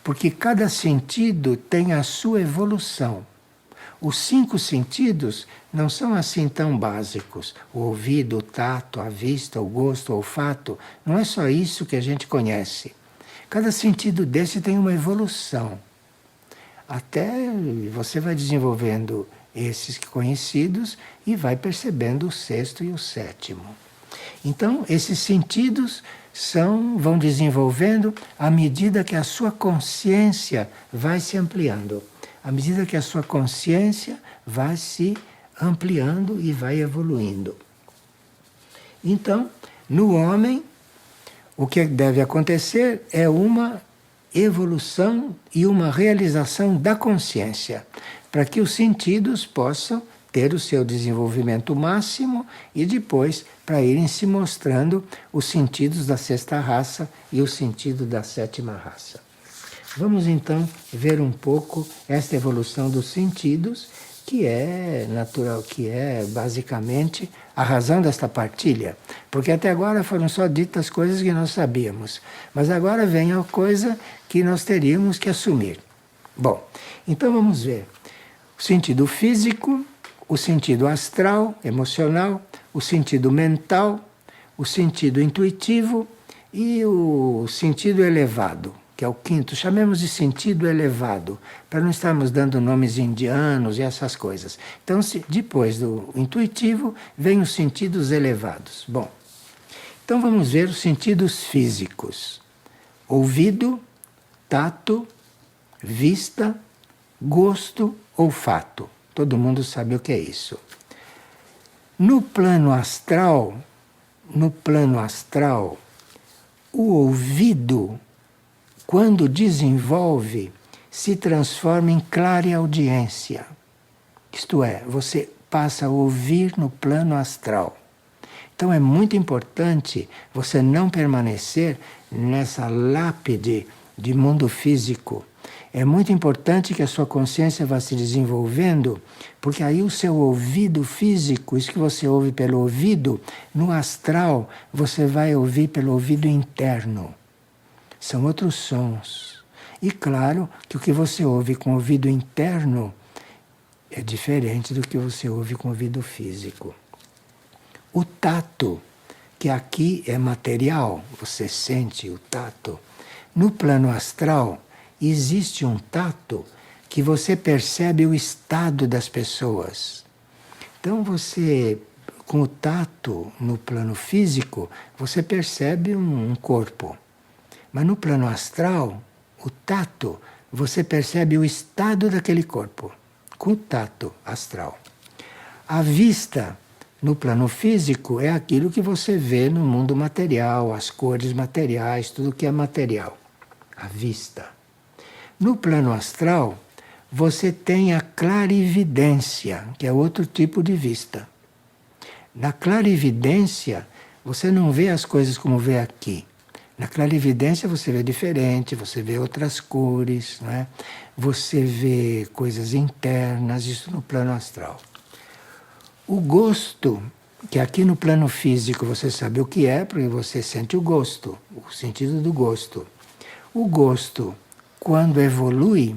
porque cada sentido tem a sua evolução. Os 5 sentidos não são assim tão básicos. O ouvido, o tato, a vista, o gosto, o olfato, não é só isso que a gente conhece. Cada sentido desse tem uma evolução. Até você vai desenvolvendo esses conhecidos e vai percebendo o 6º e o 7º. Então, esses sentidos vão desenvolvendo à medida que a sua consciência vai se ampliando. À medida que a sua consciência vai se ampliando e vai evoluindo. Então, no homem, o que deve acontecer é uma evolução e uma realização da consciência, para que os sentidos possam ter o seu desenvolvimento máximo e depois para irem se mostrando os sentidos da 6ª raça e o sentido da 7ª raça. Vamos então ver um pouco esta evolução dos sentidos, que é natural, que é basicamente a razão desta partilha. Porque até agora foram só ditas coisas que nós sabíamos, mas agora vem a coisa que nós teríamos que assumir. Bom, então vamos ver. O sentido físico, o sentido astral, emocional, o sentido mental, o sentido intuitivo e o sentido elevado, que é o 5º, chamemos de sentido elevado, para não estarmos dando nomes indianos e essas coisas. Então, depois do intuitivo, vem os sentidos elevados. Bom, então vamos ver os sentidos físicos. Ouvido, tato, vista, gosto, olfato. Todo mundo sabe o que é isso. No plano astral, o ouvido, quando desenvolve, se transforma em clareaudiência. Isto é, você passa a ouvir no plano astral. Então é muito importante você não permanecer nessa lápide de mundo físico. É muito importante que a sua consciência vá se desenvolvendo, porque aí o seu ouvido físico, isso que você ouve pelo ouvido, no astral você vai ouvir pelo ouvido interno. São outros sons. E claro que o que você ouve com o ouvido interno é diferente do que você ouve com o ouvido físico. O tato, que aqui é material, você sente o tato. No plano astral, existe um tato que você percebe o estado das pessoas. Então você, com o tato no plano físico, você percebe um corpo. Mas no plano astral, o tato, você percebe o estado daquele corpo, com o tato astral. A vista, no plano físico, é aquilo que você vê no mundo material, as cores materiais, tudo que é material. A vista. No plano astral, você tem a clarividência, que é outro tipo de vista. Na clarividência, você não vê as coisas como vê aqui. Na clarividência você vê diferente, você vê outras cores, não é? Você vê coisas internas, isso no plano astral. O gosto que aqui no plano físico você sabe o que é, porque você sente o gosto, o sentido do gosto. O gosto, quando evolui,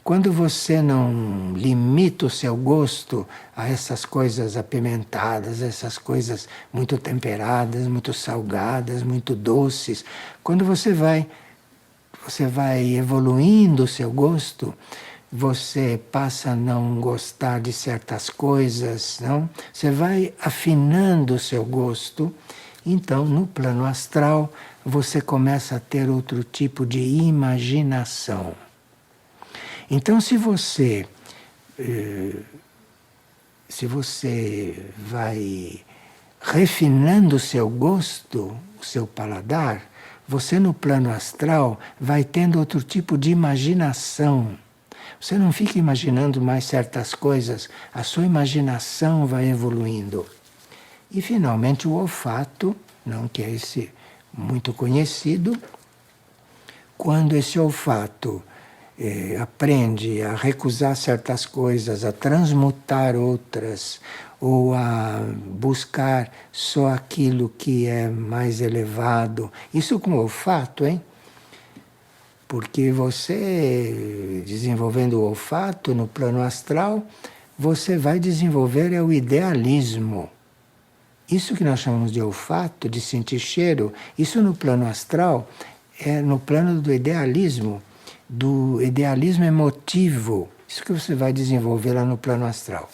quando você não limita o seu gosto a essas coisas apimentadas, essas coisas muito temperadas, muito salgadas, muito doces, quando você vai evoluindo o seu gosto, você passa a não gostar de certas coisas, não? Você vai afinando o seu gosto. Então, no plano astral, você começa a ter outro tipo de imaginação. Então, se você vai refinando o seu gosto, o seu paladar, você no plano astral vai tendo outro tipo de imaginação. Você não fica imaginando mais certas coisas, a sua imaginação vai evoluindo. E finalmente o olfato, não que é esse muito conhecido, quando esse olfato aprende a recusar certas coisas, a transmutar outras, ou a buscar só aquilo que é mais elevado. Isso com olfato, hein? Porque você, desenvolvendo o olfato no plano astral, você vai desenvolver o idealismo. Isso que nós chamamos de olfato, de sentir cheiro, isso no plano astral é no plano do idealismo emotivo. Isso que você vai desenvolver lá no plano astral.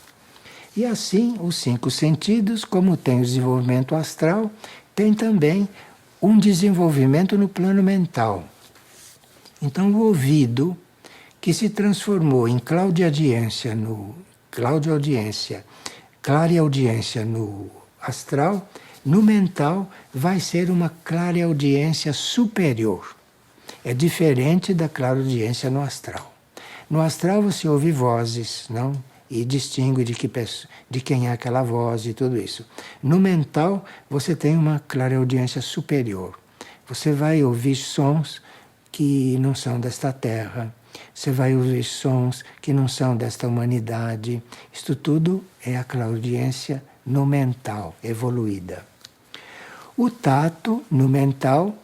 E assim, os 5 sentidos, como tem o desenvolvimento astral, tem também um desenvolvimento no plano mental. Então, o ouvido, que se transformou em clareaudiência no astral, no mental vai ser uma clareaudiência superior. É diferente da clareaudiência no astral. No astral você ouve vozes, não? E distingue de quem é aquela voz e tudo isso. No mental você tem uma clareaudiência superior. Você vai ouvir sons que não são desta terra. Você vai ouvir sons que não são desta humanidade. Isto tudo é a clareaudiência no mental, evoluída. O tato, no mental,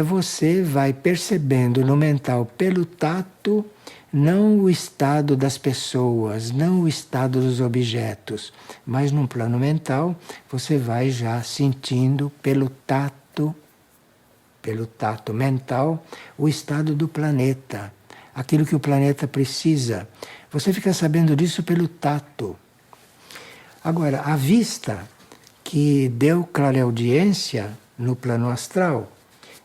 você vai percebendo no mental, pelo tato, não o estado das pessoas, não o estado dos objetos, mas num plano mental, você vai já sentindo pelo tato mental, o estado do planeta, aquilo que o planeta precisa. Você fica sabendo disso pelo tato. Agora, a vista, que deu clareaudiência no plano astral,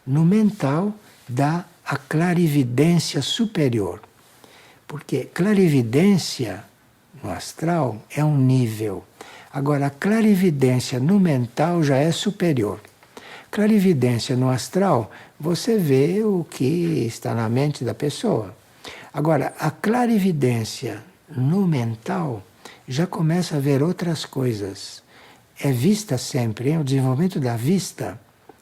no mental dá a clarividência superior. Porque clarividência no astral é um nível. Agora, a clarividência no mental já é superior. Clarividência no astral, você vê o que está na mente da pessoa. Agora, a clarividência no mental já começa a ver outras coisas. É vista sempre, hein? O desenvolvimento da vista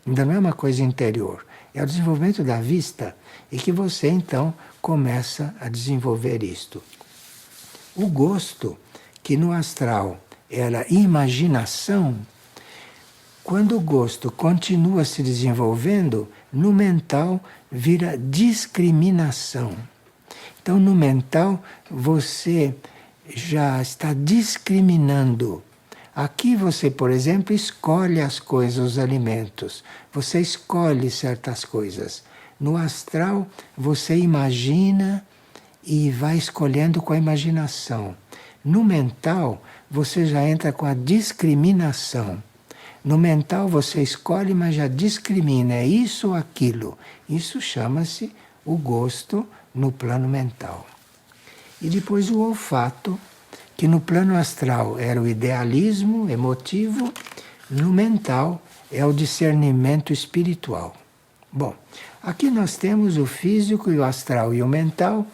ainda não é uma coisa interior. É o desenvolvimento da vista e que você, então, começa a desenvolver isto. O gosto, que no astral era imaginação, quando o gosto continua se desenvolvendo, no mental vira discriminação. Então, no mental, você já está discriminando. Aqui você, por exemplo, escolhe as coisas, os alimentos. Você escolhe certas coisas. No astral, você imagina e vai escolhendo com a imaginação. No mental, você já entra com a discriminação. No mental você escolhe, mas já discrimina, é isso ou aquilo. Isso chama-se o gosto no plano mental. E depois o olfato, que no plano astral era o idealismo emotivo, no mental é o discernimento espiritual. Bom, aqui nós temos o físico e o astral e o mental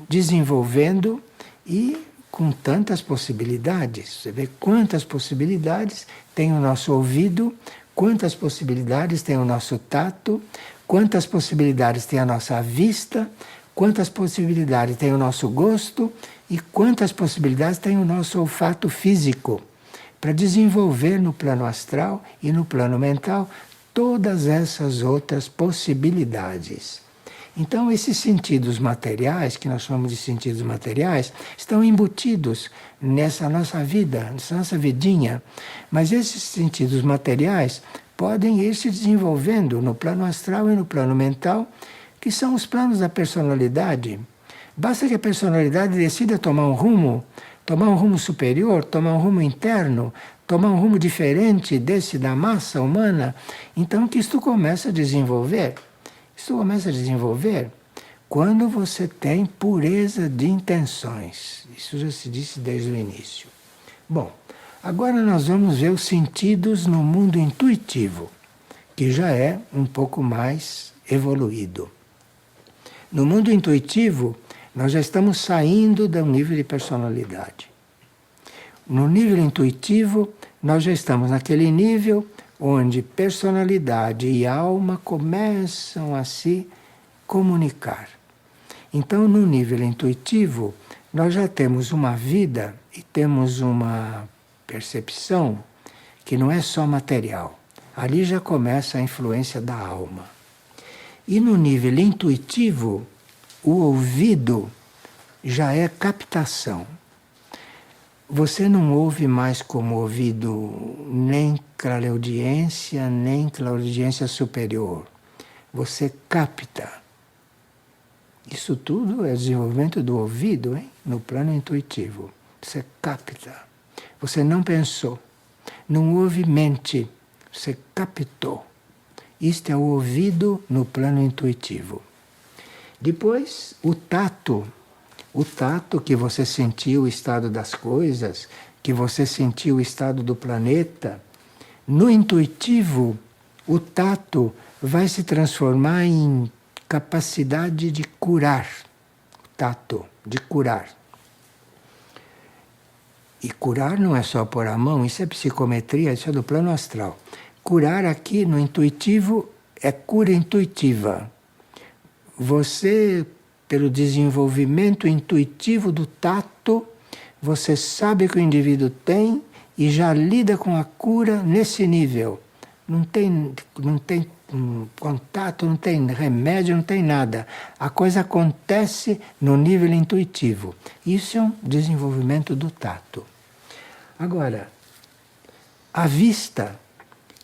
desenvolvendo e com tantas possibilidades. Você vê quantas possibilidades tem o nosso ouvido, quantas possibilidades tem o nosso tato, quantas possibilidades tem a nossa vista, quantas possibilidades tem o nosso gosto e quantas possibilidades tem o nosso olfato físico. para desenvolver no plano astral e no plano mental todas essas outras possibilidades. Então, esses sentidos materiais, que nós chamamos de sentidos materiais, estão embutidos nessa nossa vida, nessa nossa vidinha. Mas esses sentidos materiais podem ir se desenvolvendo no plano astral e no plano mental, que são os planos da personalidade. Basta que a personalidade decida tomar um rumo superior, tomar um rumo interno, tomar um rumo diferente desse da massa humana, então que isto começa a desenvolver. Isso começa a desenvolver quando você tem pureza de intenções. Isso já se disse desde o início. Bom, agora nós vamos ver os sentidos no mundo intuitivo, que já é um pouco mais evoluído. No mundo intuitivo, nós já estamos saindo do nível de personalidade. No nível intuitivo, nós já estamos naquele nível onde personalidade e alma começam a se comunicar. Então, no nível intuitivo, nós já temos uma vida e temos uma percepção que não é só material. Ali já começa a influência da alma. E no nível intuitivo, o ouvido já é captação. Você não ouve mais como ouvido nem clareaudiência, nem clareaudiência superior. Você capta. Isso tudo é desenvolvimento do ouvido, hein? No plano intuitivo. Você capta. Você não pensou. Não houve mente. Você captou. Isto é o ouvido no plano intuitivo. Depois, o tato. O tato que você sentiu o estado das coisas, que você sentiu o estado do planeta. No intuitivo, o tato vai se transformar em capacidade de curar. Tato, de curar. E curar não é só pôr a mão, isso é psicometria, isso é do plano astral. Curar aqui no intuitivo é cura intuitiva. Você, pelo desenvolvimento intuitivo do tato, você sabe que o indivíduo tem e já lida com a cura nesse nível. Não tem contato, não tem remédio, não tem nada. A coisa acontece no nível intuitivo. Isso é um desenvolvimento do tato. Agora, a vista,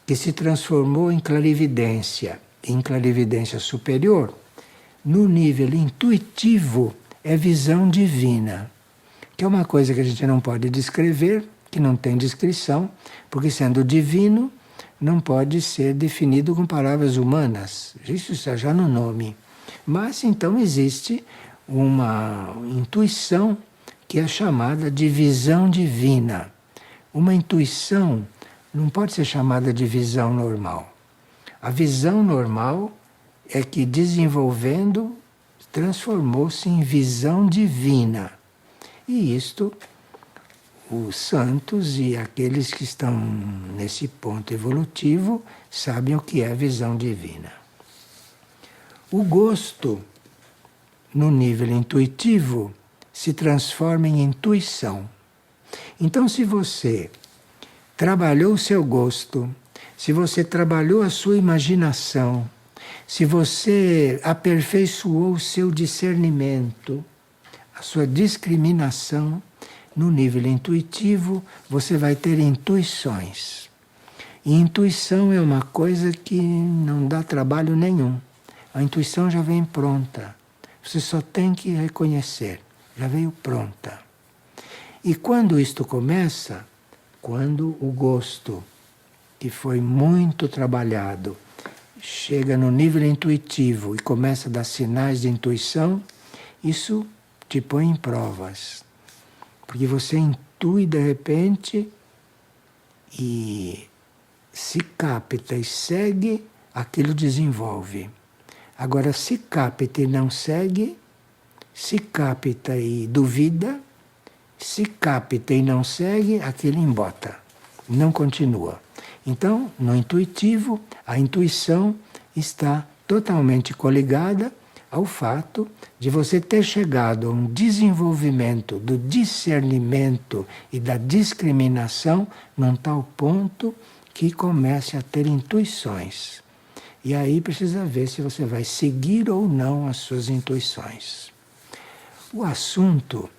que se transformou em clarividência superior, no nível intuitivo é visão divina, que é uma coisa que a gente não pode descrever, que não tem descrição, porque sendo divino não pode ser definido com palavras humanas. Isso está já no nome. Mas então existe uma intuição que é chamada de visão divina. Uma intuição não pode ser chamada de visão normal. A visão normal é que, desenvolvendo, transformou-se em visão divina. E isto, os santos e aqueles que estão nesse ponto evolutivo sabem o que é visão divina. O gosto, no nível intuitivo, se transforma em intuição. Então, se você trabalhou o seu gosto, se você trabalhou a sua imaginação, se você aperfeiçoou o seu discernimento, a sua discriminação, no nível intuitivo, você vai ter intuições. E intuição é uma coisa que não dá trabalho nenhum. A intuição já vem pronta. Você só tem que reconhecer. Já veio pronta. E quando isto começa, quando o gosto, que foi muito trabalhado, chega no nível intuitivo e começa a dar sinais de intuição, isso te põe em provas. Porque você intui de repente e se capta e segue, aquilo desenvolve. Agora, se capta e não segue, se capta e duvida, se capta e não segue, aquilo embota, não continua. Então, no intuitivo, a intuição está totalmente coligada ao fato de você ter chegado a um desenvolvimento do discernimento e da discriminação num tal ponto que comece a ter intuições. E aí precisa ver se você vai seguir ou não as suas intuições. O assunto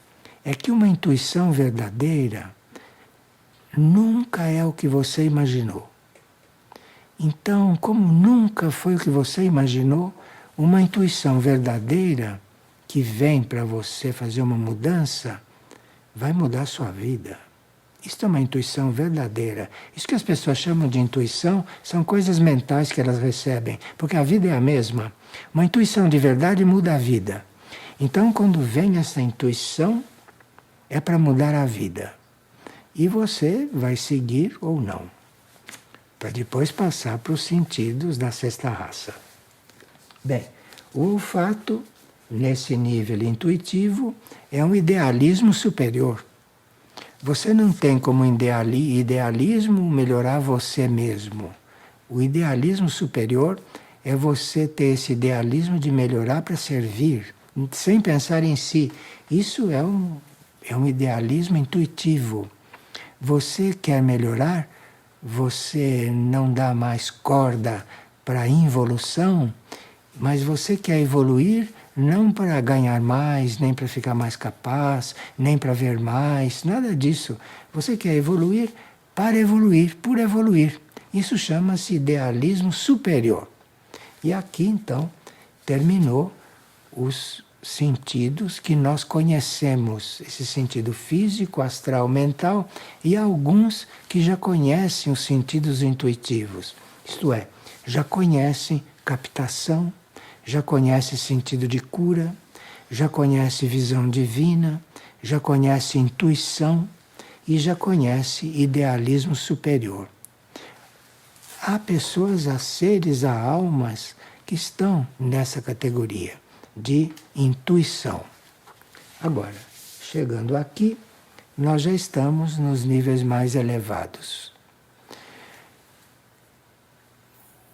é que uma intuição verdadeira nunca é o que você imaginou. Então, como nunca foi o que você imaginou, uma intuição verdadeira que vem para você fazer uma mudança, vai mudar a sua vida. Isso é uma intuição verdadeira. Isso que as pessoas chamam de intuição são coisas mentais que elas recebem, porque a vida é a mesma. Uma intuição de verdade muda a vida. Então, quando vem essa intuição, é para mudar a vida. E você vai seguir ou não, para depois passar para os sentidos da sexta raça. Bem, o olfato, nesse nível intuitivo, é um idealismo superior. Você não tem como idealismo melhorar você mesmo. O idealismo superior é você ter esse idealismo de melhorar para servir, sem pensar em si. Isso é um idealismo intuitivo. Você quer melhorar, você não dá mais corda para a involução, mas você quer evoluir não para ganhar mais, nem para ficar mais capaz, nem para ver mais, nada disso. Você quer evoluir para evoluir, por evoluir. Isso chama-se idealismo superior. E aqui, então, terminou os sentidos que nós conhecemos, esse sentido físico, astral, mental, e alguns que já conhecem os sentidos intuitivos. Isto é, já conhecem captação, já conhece sentido de cura, já conhece visão divina, já conhece intuição e já conhece idealismo superior. Há pessoas, há seres, há almas que estão nessa categoria de intuição. Agora, chegando aqui, nós já estamos nos níveis mais elevados.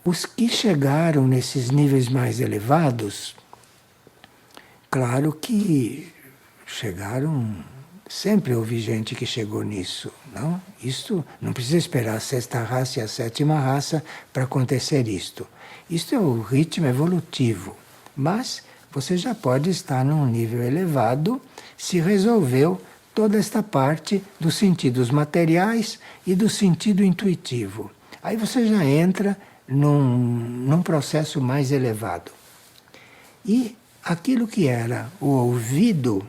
Os que chegaram nesses níveis mais elevados, claro que chegaram, sempre houve gente que chegou nisso, não? Isto não precisa esperar a sexta raça e a sétima raça para acontecer isto. Isto é o ritmo evolutivo, mas você já pode estar num nível elevado se resolveu toda esta parte dos sentidos materiais e do sentido intuitivo. Aí você já entra num processo mais elevado. E aquilo que era o ouvido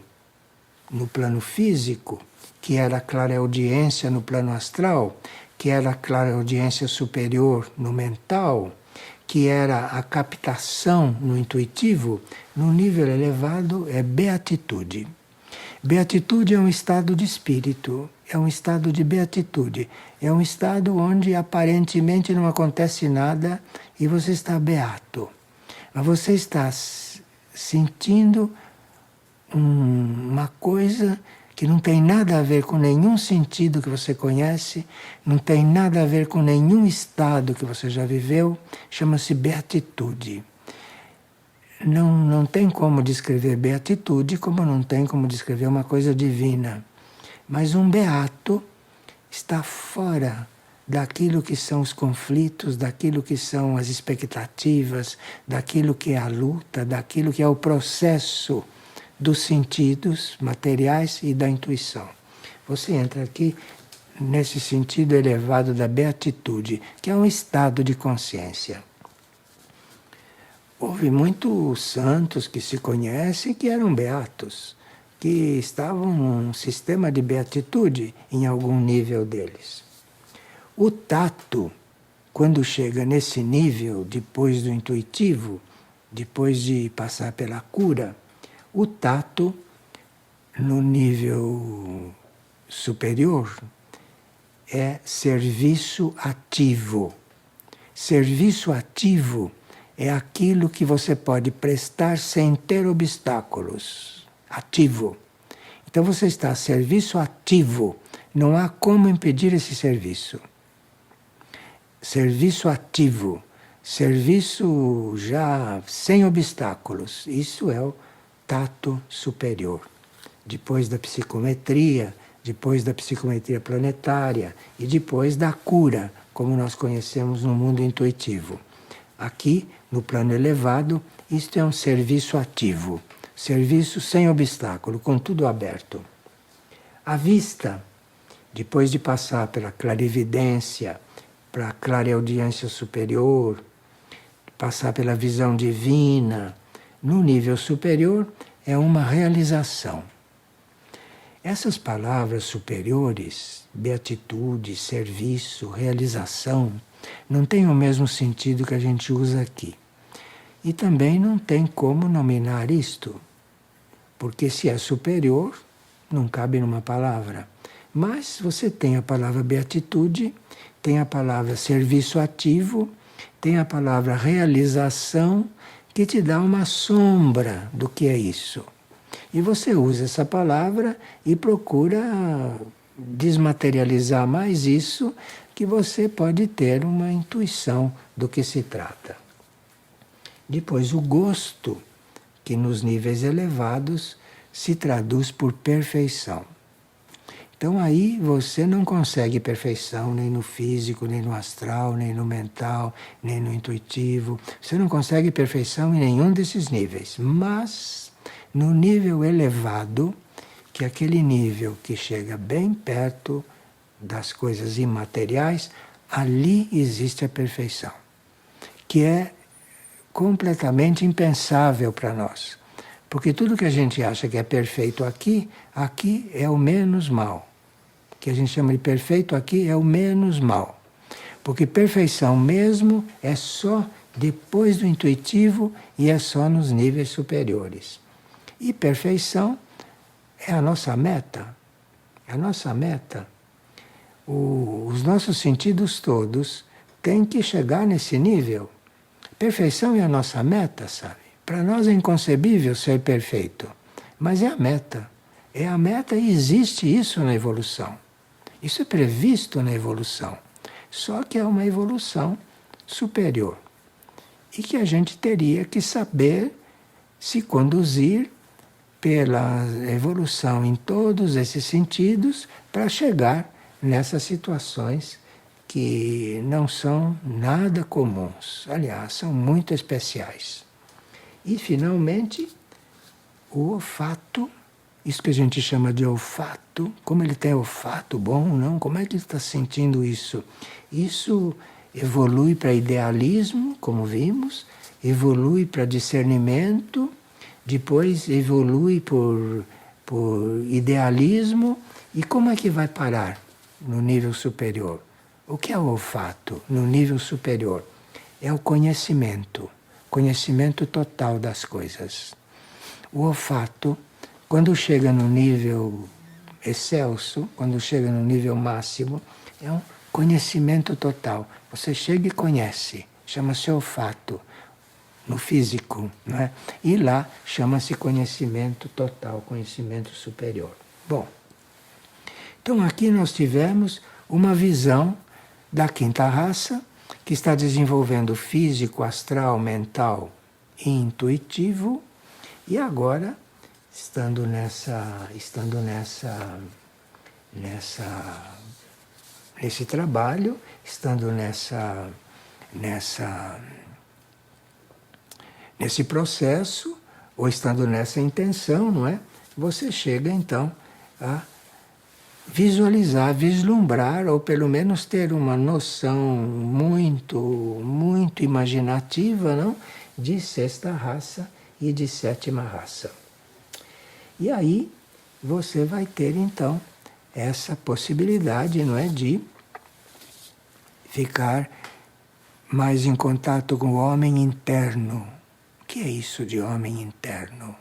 no plano físico, que era a clareaudiência no plano astral, que era a clareaudiência superior no mental, que era a captação no intuitivo, no nível elevado é beatitude. Beatitude é um estado de espírito, é um estado de beatitude, é um estado onde aparentemente não acontece nada e você está beato. Mas você está sentindo uma coisa que não tem nada a ver com nenhum sentido que você conhece, não tem nada a ver com nenhum estado que você já viveu, chama-se beatitude. Não tem como descrever beatitude, como não tem como descrever uma coisa divina. Mas um beato está fora daquilo que são os conflitos, daquilo que são as expectativas, daquilo que é a luta, daquilo que é o processo dos sentidos materiais e da intuição. Você entra aqui nesse sentido elevado da beatitude, que é um estado de consciência. Houve muitos santos que se conhecem que eram beatos, que estavam num sistema de beatitude em algum nível deles. O tato, quando chega nesse nível, depois do intuitivo, depois de passar pela cura, o tato, no nível superior, é serviço ativo. Serviço ativo é aquilo que você pode prestar sem ter obstáculos. Ativo. Então você está a serviço ativo. Não há como impedir esse serviço. Serviço ativo. serviço já sem obstáculos. Isso é o tato superior. Depois da psicometria planetária e depois da cura, como nós conhecemos no mundo intuitivo. Aqui, no plano elevado, isto é um serviço ativo, serviço sem obstáculo, com tudo aberto. A vista, depois de passar pela clarividência, para a clareaudiência superior, passar pela visão divina, no nível superior, é uma realização. Essas palavras superiores, beatitude, serviço, realização, não têm o mesmo sentido que a gente usa aqui. E também não tem como nominar isto, porque se é superior, não cabe numa palavra. Mas você tem a palavra beatitude, tem a palavra serviço ativo, tem a palavra realização, que te dá uma sombra do que é isso. E você usa essa palavra e procura desmaterializar mais isso, que você pode ter uma intuição do que se trata. Depois, o gosto, que nos níveis elevados se traduz por perfeição. Então aí você não consegue perfeição nem no físico, nem no astral, nem no mental, nem no intuitivo. Você não consegue perfeição em nenhum desses níveis. Mas no nível elevado, que é aquele nível que chega bem perto das coisas imateriais, ali existe a perfeição, que é completamente impensável para nós. Porque tudo que a gente acha que é perfeito aqui, aqui é o menos mal. O que a gente chama de perfeito aqui é o menos mal. Porque perfeição mesmo é só depois do intuitivo e é só nos níveis superiores. E perfeição é a nossa meta. É a nossa meta. Os nossos sentidos todos têm que chegar nesse nível. Perfeição é a nossa meta, sabe? Para nós é inconcebível ser perfeito, mas é a meta. É a meta e existe isso na evolução. Isso é previsto na evolução. Só que é uma evolução superior. E que a gente teria que saber se conduzir pela evolução em todos esses sentidos para chegar nessas situações que não são nada comuns. Aliás, são muito especiais. E, finalmente, o olfato, isso que a gente chama de olfato, como ele tem olfato bom, não? Como é que ele está sentindo isso? Isso evolui para idealismo, como vimos, evolui para discernimento, depois evolui por idealismo, e como é que vai parar no nível superior? O que é o olfato no nível superior? É o conhecimento total das coisas. O olfato, quando chega no nível excelso, quando chega no nível máximo, é um conhecimento total. Você chega e conhece, chama-se olfato. No físico, não é? E lá chama-se conhecimento total, conhecimento superior. Bom, então aqui nós tivemos uma visão da quinta raça, que está desenvolvendo físico, astral, mental e intuitivo, e agora, estando nesse trabalho, estando nesse processo, ou estando nessa intenção, não é? Você chega então a visualizar, vislumbrar, ou pelo menos ter uma noção muito imaginativa, não? De sexta raça e de sétima raça. E aí você vai ter então essa possibilidade, não é, de ficar mais em contato com o homem interno. O que é isso de homem interno?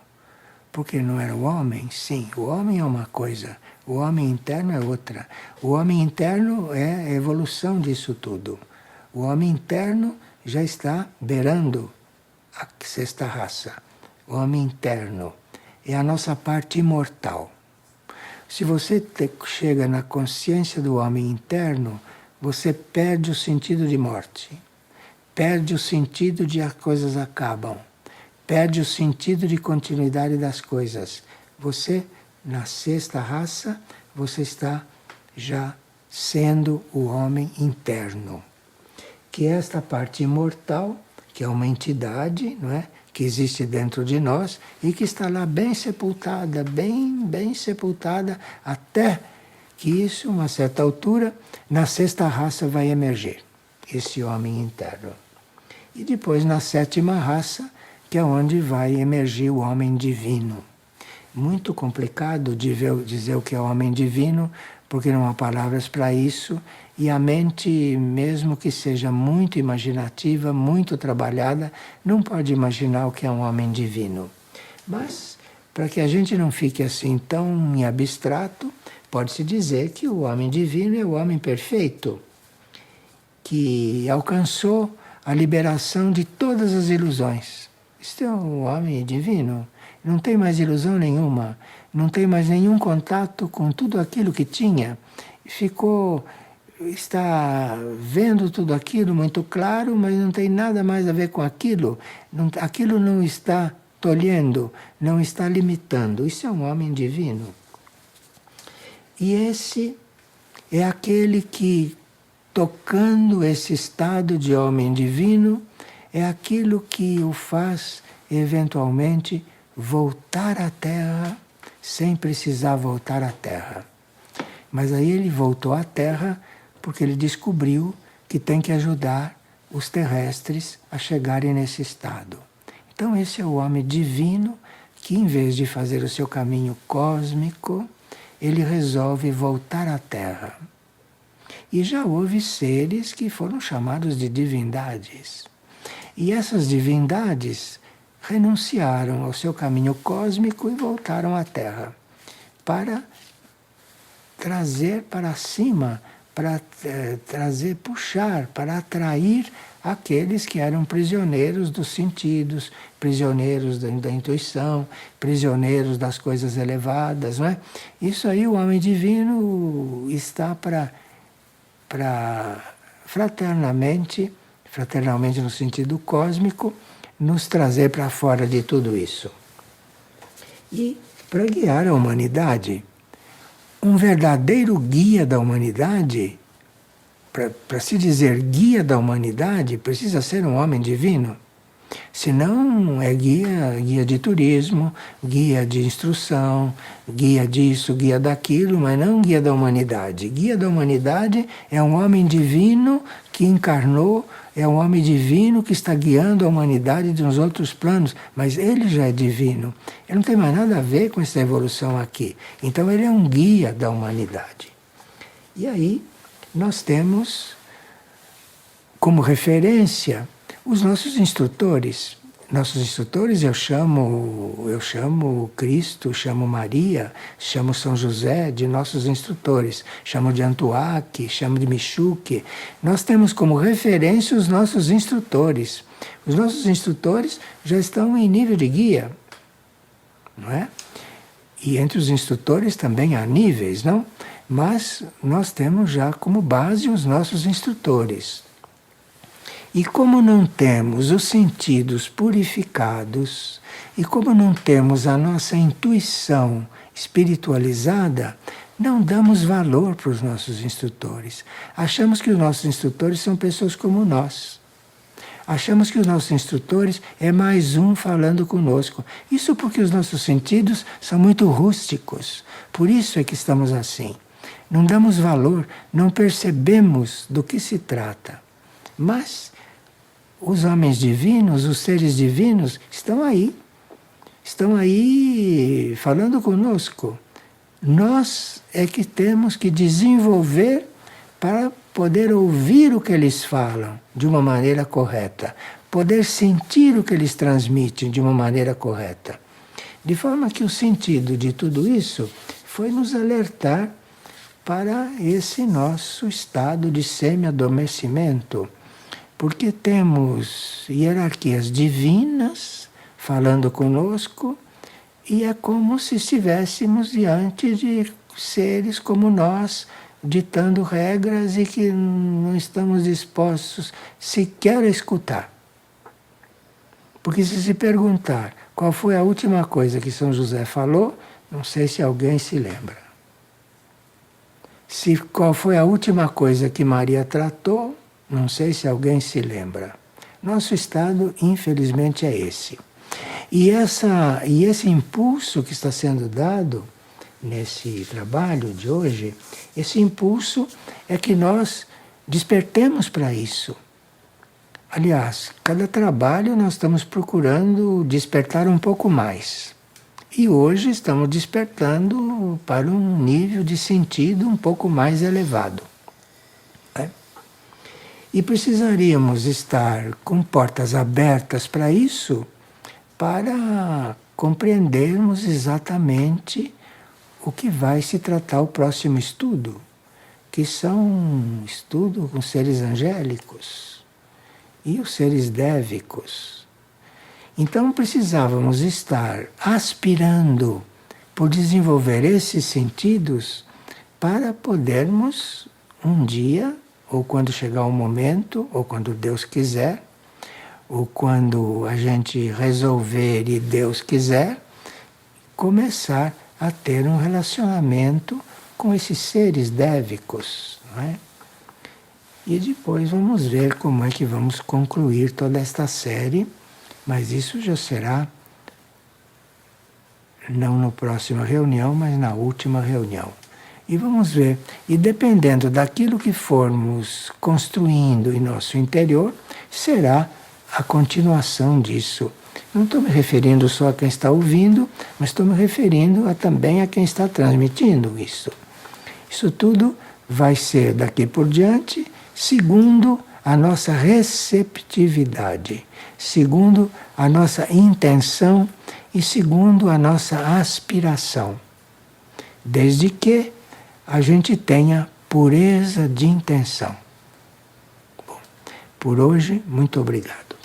Porque não era o homem? Sim, o homem é uma coisa, o homem interno é outra. O homem interno é a evolução disso tudo. O homem interno já está beirando a sexta raça. O homem interno é a nossa parte imortal. Se você chega na consciência do homem interno, você perde o sentido de morte. perde o sentido de as coisas acabam, perde o sentido de continuidade das coisas. Você, na sexta raça, você está já sendo o homem interno, que é esta parte imortal, que é uma entidade, não é? Que existe dentro de nós e que está lá bem sepultada, bem sepultada, até que isso, uma certa altura, na sexta raça vai emergir, esse homem interno. E depois na sétima raça, que é onde vai emergir o homem divino. Muito complicado de dizer o que é o homem divino, porque não há palavras para isso, e a mente, mesmo que seja muito imaginativa, muito trabalhada, não pode imaginar o que é um homem divino. Mas, para que a gente não fique assim tão em abstrato, pode-se dizer que o homem divino é o homem perfeito, que alcançou a liberação de todas as ilusões. Este é o homem divino. Não tem mais ilusão nenhuma, não tem mais nenhum contato com tudo aquilo que tinha. Está vendo tudo aquilo muito claro, mas não tem nada mais a ver com aquilo. Aquilo não está tolhendo, não está limitando. Isso é um homem divino. E esse é aquele que, tocando esse estado de homem divino, é aquilo que o faz, eventualmente, voltar à Terra sem precisar voltar à Terra. Mas aí ele voltou à Terra porque ele descobriu que tem que ajudar os terrestres a chegarem nesse estado. Então esse é o homem divino que, em vez de fazer o seu caminho cósmico, ele resolve voltar à Terra. E já houve seres que foram chamados de divindades. E essas divindades renunciaram ao seu caminho cósmico e voltaram à Terra para trazer para cima, para puxar, para atrair aqueles que eram prisioneiros dos sentidos, prisioneiros da intuição, prisioneiros das coisas elevadas, não é? Isso aí o homem divino está para fraternamente no sentido cósmico, nos trazer para fora de tudo isso. E para guiar a humanidade, um verdadeiro guia da humanidade, para se dizer guia da humanidade, precisa ser um homem divino. Senão é guia de turismo, guia de instrução, guia disso, guia daquilo, mas não guia da humanidade. Guia da humanidade é um homem divino que encarnou, é um homem divino que está guiando a humanidade de uns outros planos, mas ele já é divino. Ele não tem mais nada a ver com essa evolução aqui. Então ele é um guia da humanidade. E aí nós temos como referência os nossos instrutores. Nossos instrutores eu chamo Cristo, chamo Maria, chamo São José de nossos instrutores, chamo de Antuak, chamo de Michuque. Nós temos como referência os nossos instrutores. Os nossos instrutores já estão em nível de guia, não é? E entre os instrutores também há níveis, não? Mas nós temos já como base os nossos instrutores. E como não temos os sentidos purificados, e como não temos a nossa intuição espiritualizada, não damos valor para os nossos instrutores. Achamos que os nossos instrutores são pessoas como nós. Achamos que os nossos instrutores é mais um falando conosco. Isso porque os nossos sentidos são muito rústicos. Por isso é que estamos assim. Não damos valor, não percebemos do que se trata. Mas os homens divinos, os seres divinos, estão aí falando conosco. Nós é que temos que desenvolver para poder ouvir o que eles falam de uma maneira correta, poder sentir o que eles transmitem de uma maneira correta. De forma que o sentido de tudo isso foi nos alertar para esse nosso estado de semi-adormecimento. Porque temos hierarquias divinas falando conosco e é como se estivéssemos diante de seres como nós, ditando regras e que não estamos dispostos sequer a escutar. Porque se perguntar qual foi a última coisa que São José falou, não sei se alguém se lembra. Qual foi a última coisa que Maria tratou, não sei se alguém se lembra. Nosso estado, infelizmente, é esse. E esse impulso que está sendo dado nesse trabalho de hoje, esse impulso é que nós despertemos para isso. Aliás, cada trabalho nós estamos procurando despertar um pouco mais. E hoje estamos despertando para um nível de sentido um pouco mais elevado. Né? E precisaríamos estar com portas abertas para isso, para compreendermos exatamente o que vai se tratar o próximo estudo, que são um estudo com seres angélicos e os seres dévicos. Então precisávamos estar aspirando por desenvolver esses sentidos para podermos um dia, ou quando chegar o momento, ou quando Deus quiser, ou quando a gente resolver e Deus quiser, começar a ter um relacionamento com esses seres dévicos, não é? E depois vamos ver como é que vamos concluir toda esta série, mas isso já será não na próxima reunião, mas na última reunião. E vamos ver, e dependendo daquilo que formos construindo em nosso interior, será a continuação disso. Não estou me referindo só a quem está ouvindo, mas estou me referindo também a quem está transmitindo isso. Isso tudo vai ser daqui por diante, segundo a nossa receptividade, segundo a nossa intenção e segundo a nossa aspiração. Desde que a gente tenha pureza de intenção. Bom, por hoje, muito obrigado.